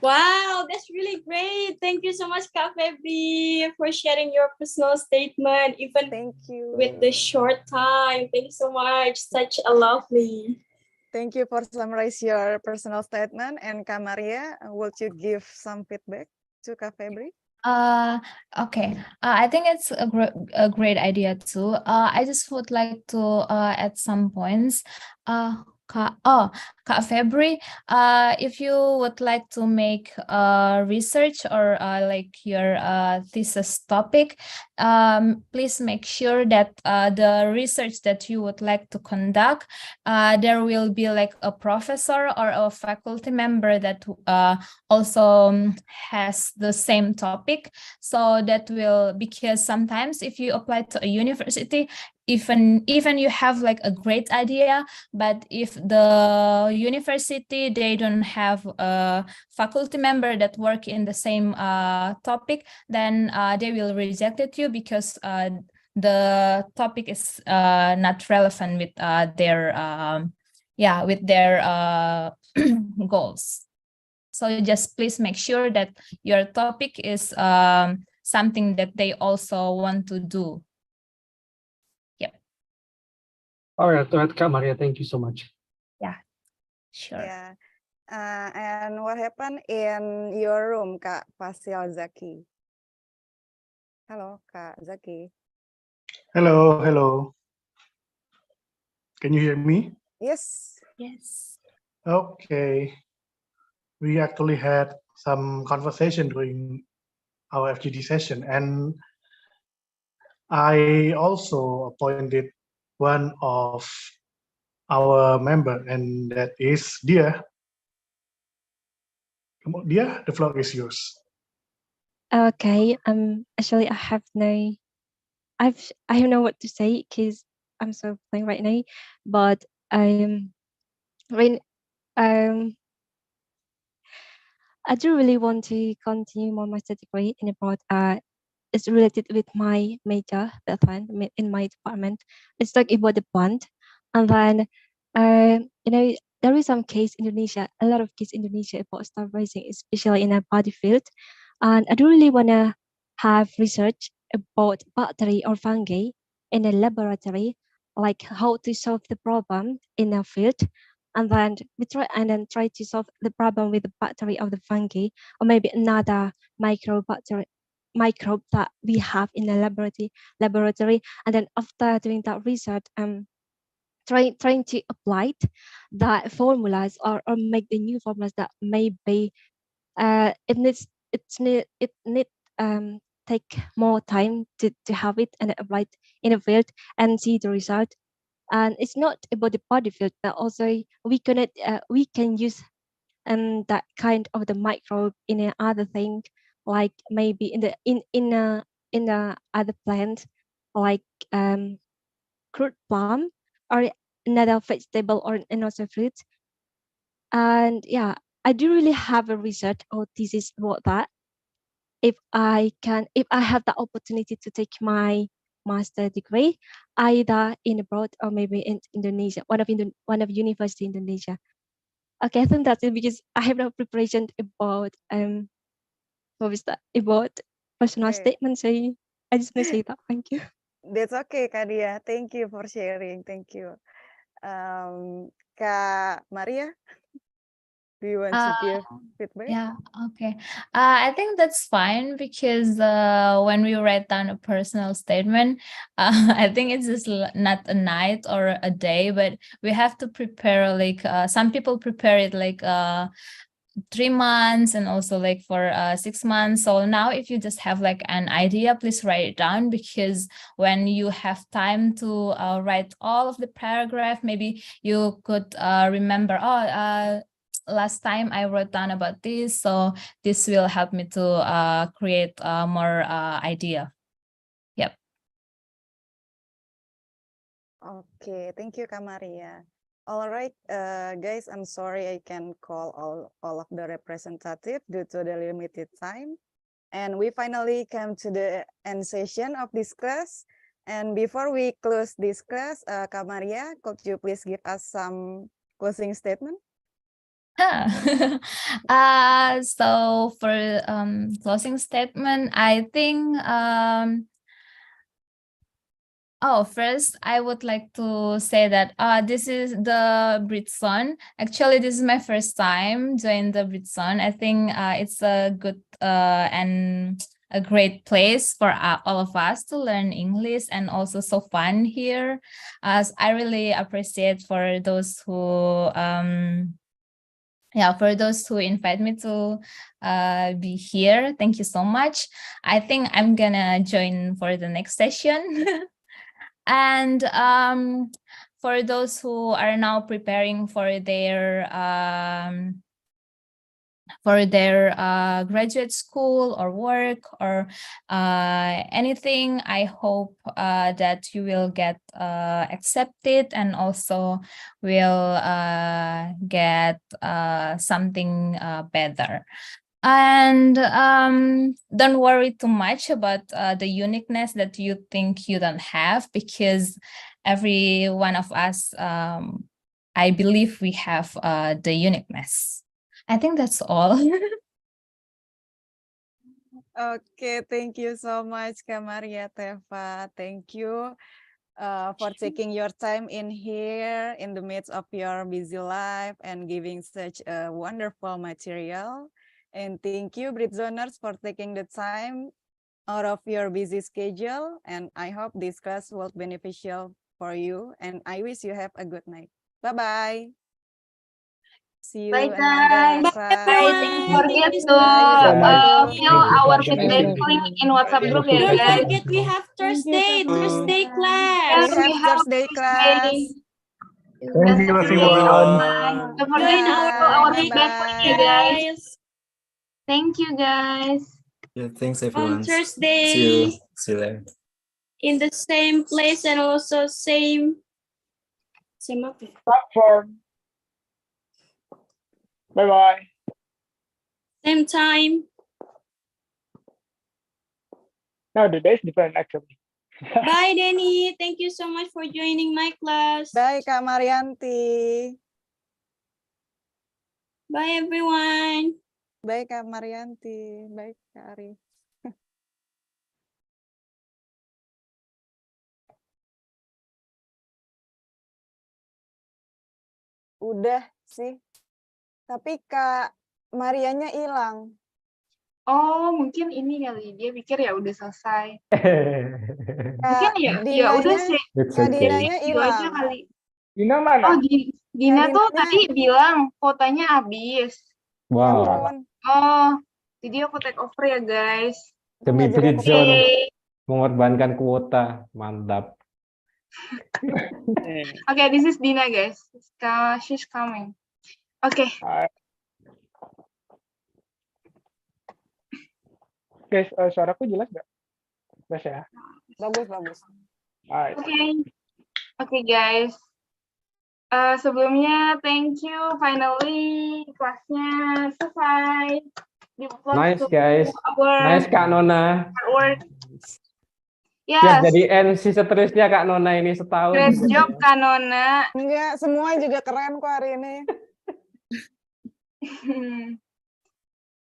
Wow, that's really great. Thank you so much, Kak Febri, for sharing your personal statement, even Thank you. with the short time. Thank you so much. Such a lovely. Thank you for summarize your personal statement. And Kak Maria, would you give some feedback to Kak Febri? Okay. I think it's a great idea too. I just would like to add some points. Kak Febri, if you would like to make research or like your thesis topic, please make sure that the research that you would like to conduct, there will be like a professor or a faculty member that also has the same topic. So that will, because sometimes if you apply to a university, even you have like a great idea, but if the university, they don't have a faculty member that work in the same topic, then they will reject you because the topic is not relevant with their with their goals. So just please make sure that your topic is something that they also want to do. Yep. All right, Kak Maria, thank you so much. Yeah, sure. Yeah. And what happened in your room, Kak Fasil Zaki? Hello, Kak Zaki. Hello, hello. Can you hear me? Yes. Yes. Okay. We actually had some conversation during our FGD session, and I also appointed one of our member, and that is Dia. Come on, Dia, the floor is yours. Okay. Actually, I don't know what to say because I'm so playing right now. But when I do really want to continue my master degree in abroad. It's related with my major that time in my department. It's like about the bond, and then there is some case in Indonesia, a lot of case in Indonesia about star rising, especially in a body field, and I do really wanna have research about bacteria or fungi in a laboratory, like how to solve the problem in a field, and then try to solve the problem with the bacteria of the fungi, or maybe another microbe that we have in the laboratory, and then after doing that research, trying to apply that formulas or make the new formulas that maybe it need take more time to have it and apply it in a field and see the result. And it's not about the body field, but also we can use that kind of the microbe in another thing, like maybe in the other plant, like fruit plum or another vegetable or another fruit. And yeah, I do really have a research or thesis about that. If I have the opportunity to take my master degree either in abroad or maybe in Indonesia, one of university in Indonesia. Okay, I think that's it because I have no preparation about what is that, about personal statement. So I just want to say that. Thank you. That's okay, Kak Dia. Thank you for sharing. Thank you. Kak Maria, do you want to give feedback? Yeah, okay. I think that's fine because when we write down a personal statement, I think it's just not a night or a day, but we have to prepare like some people prepare it like 3 months and also like for 6 months. So now if you just have like an idea, please write it down, because when you have time to write all of the paragraph, maybe you could remember, last time I wrote down about this, so this will help me to create more idea. Yep. Okay, thank you, Kak Maria. All right, guys, I'm sorry I can call all of the representative due to the limited time. And we finally came to the end session of this class. And before we close this class, Kak Maria, could you please give us some closing statement? So for closing statement, I think first I would like to say that this is the Britzone. Actually, this is my first time join the Britzone. I think it's a good and a great place for all of us to learn English, and also so fun here. As I really appreciate for those who for those who invite me to be here. Thank you so much. I think I'm gonna join for the next session. And for those who are now preparing for their graduate school or work or anything, I hope that you will get accepted and also will get something better. And don't worry too much about the uniqueness that you think you don't have, because every one of us, I believe we have the uniqueness. I think that's all. Okay, thank you so much, Kak Maria, Tefa. Thank you for taking your time in here in the midst of your busy life and giving such a wonderful material. And thank you, Britzoners, for taking the time out of your busy schedule. And I hope this class was beneficial for you. And I wish you have a good night. Bye-bye. See you Bye, another guys. class. Guys, don't forget to fill our feedback link in WhatsApp group ya, Don't guys. forget we have Thursday We class. have Thursday class. Thank you, everyone. Don't forget to fill our feedback link ya, guys. Guys, Thank you, guys. Yeah, thanks on everyone. See you. Thursday See you later. in the same place and also same apa? Platform. Bye-bye. Same time. No, the day is different actually. Bye, Denny. Thank you so much for joining my class. Bye, Kak Marianti. Bye, everyone. Bye, Kak Marianti. Bye, Kak Ari. Udah sih. Tapi Kak Marianya hilang. Oh, mungkin ini kali dia pikir ya udah selesai. Kak Mungkin ya udah Dinanya, sih. Kak Dinanya Itu aja hilang. kali. Dina mana? Oh, Dina tuh Dinanya- tadi bilang kuotanya habis. Wow. Oh, jadi aku take over ya, guys. Demi Nggak jadi Britzone Oke. mengorbankan kuota, mantap. Okay, this is Dina, guys. She's coming. Okay. Guys, suaraku jelas nggak? Jelas ya? Bagus, bagus. Alright. Okay, guys. Sebelumnya, thank you. Finally, kelasnya selesai. Nice guys, nice Kak Nona. Work. Ya, Yes. jadi MC seterusnya Kak Nona ini setahun. Great job, Kak Nona. Enggak, semua juga keren kok hari ini.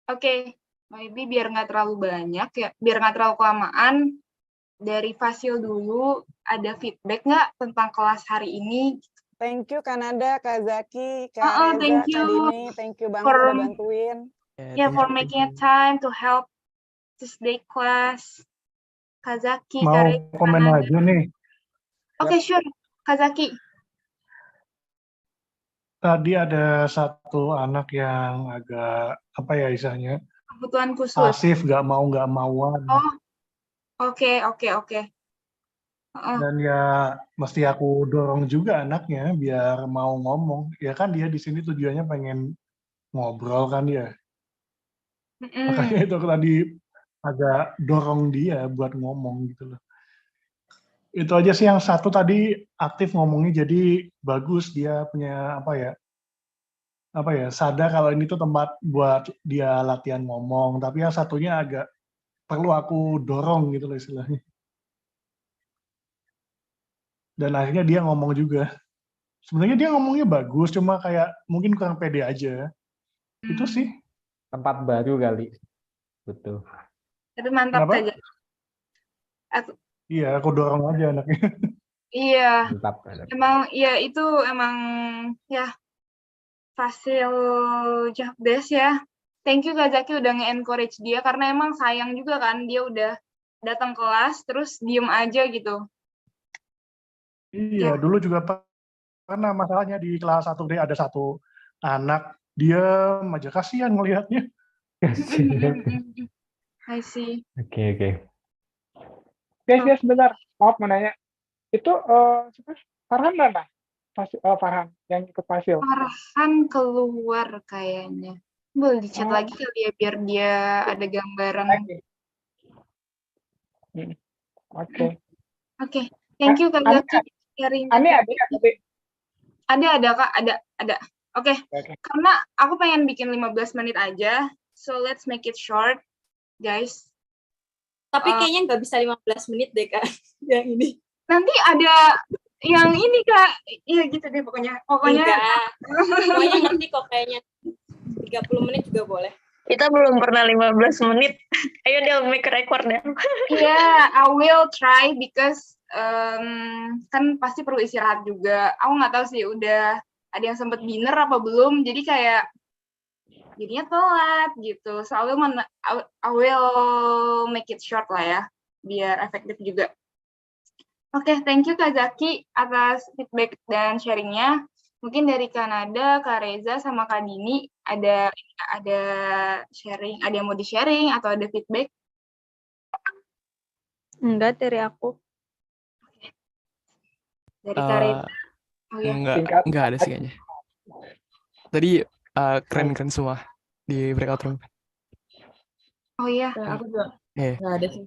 Oke, maybe biar nggak terlalu banyak ya, biar nggak terlalu kelamaan, dari Fasil dulu, ada feedback nggak tentang kelas hari ini? Thank you Kanada, Kak Zaki, Kak Reza, thank you Kak Dini, thank you banget for- udah bantuin. Yeah, for making a time to help Tuesday class. Kak Zaki, Kak Mau Reza, komen Kanada. aja nih. Oke, sure. Kak Zaki. Tadi ada satu anak yang agak apa ya istilahnya Kebutuhan khusus. pasif, nggak mauan. Oh, oke. Dan ya mesti aku dorong juga anaknya biar mau ngomong. Ya kan dia di sini tujuannya pengen ngobrol kan ya. Makanya itu tadi agak dorong dia buat ngomong gitu loh. Itu aja sih, yang satu tadi aktif ngomongnya, jadi bagus, dia punya apa ya sadar kalau ini tuh tempat buat dia latihan ngomong. Tapi yang satunya agak perlu aku dorong gitu loh istilahnya. Dan akhirnya dia ngomong juga. sebenarnya dia ngomongnya bagus, cuma kayak mungkin kurang pede aja. Itu sih. Tempat baru kali. Betul. Tapi mantap Kenapa? aja. Iya, aku dorong aja anaknya. Iya. Mantap. Emang ya itu emang ya Fasil Jahdes ya. Thank you Kak Zaki udah nge-encourage dia karena emang sayang juga kan dia udah datang kelas terus diem aja gitu. Iya, dulu juga pernah masalahnya di kelas 1D ada satu anak diem aja, kasihan ngelihatnya. I see. Oke. Guys, bentar. Maaf mau nanya. Itu Farhan mana? Farhan yang ikut Fasil. Farhan keluar kayaknya. Boleh dicat lagi kali ya biar dia ada gambaran. Oke. Thank you Kak Zaki sharing. Ada Kak, ada. Oke. Karena aku pengen bikin 15 menit aja. So let's make it short, guys. Tapi kayaknya nggak bisa 15 menit deh Kak, yang ini. Nanti ada yang ini Kak, ya gitu deh pokoknya. Enggak. Pokoknya ngerti kok kayaknya. 30 menit juga boleh. Kita belum pernah 15 menit. Ayo dia make record deh. Yeah, I will try because kan pasti perlu istirahat juga. Aku nggak tahu sih udah ada yang sempet dinner apa belum. Jadi kayak jadinya telat gitu. So I will make it short lah ya, biar efektif juga. Oke, thank you Kak Zaki atas feedback dan sharingnya. Mungkin dari Kanada, Kak Reza sama Kak Dini ada sharing, ada yang mau di-sharing atau ada feedback? Enggak dari aku. Dari Kak Reza. Oh ya. Enggak ada sih kayaknya. Tadi keren-keren semua di breakout room. Oh iya. Aku juga Iya. nggak ada sih.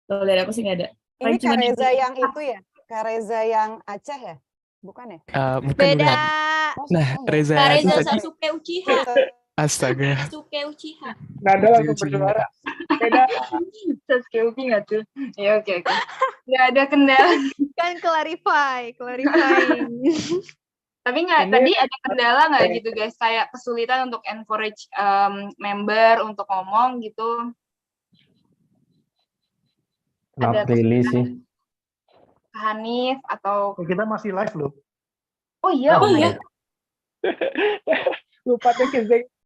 Kalau dari aku sih nggak ada. Ini Kak Reza yang itu ya? Kak Reza yang Aceh ya? Bukan ya? Bukan. Nah, Reza Kak itu Reza tadi. Sasuke Uchiha. Astaga. Sasuke Uchiha. Nada langsung bersuara. Beda. Sasuke Uchi nggak tuh? Ya oke. Nggak ada kendala. Kan clarifying. Tapi nggak, tadi ada kendala nggak gitu guys? Kayak kesulitan untuk encourage member untuk ngomong gitu? Not really sih. Hanif atau Kita masih live loh. oh iya. Lupa deh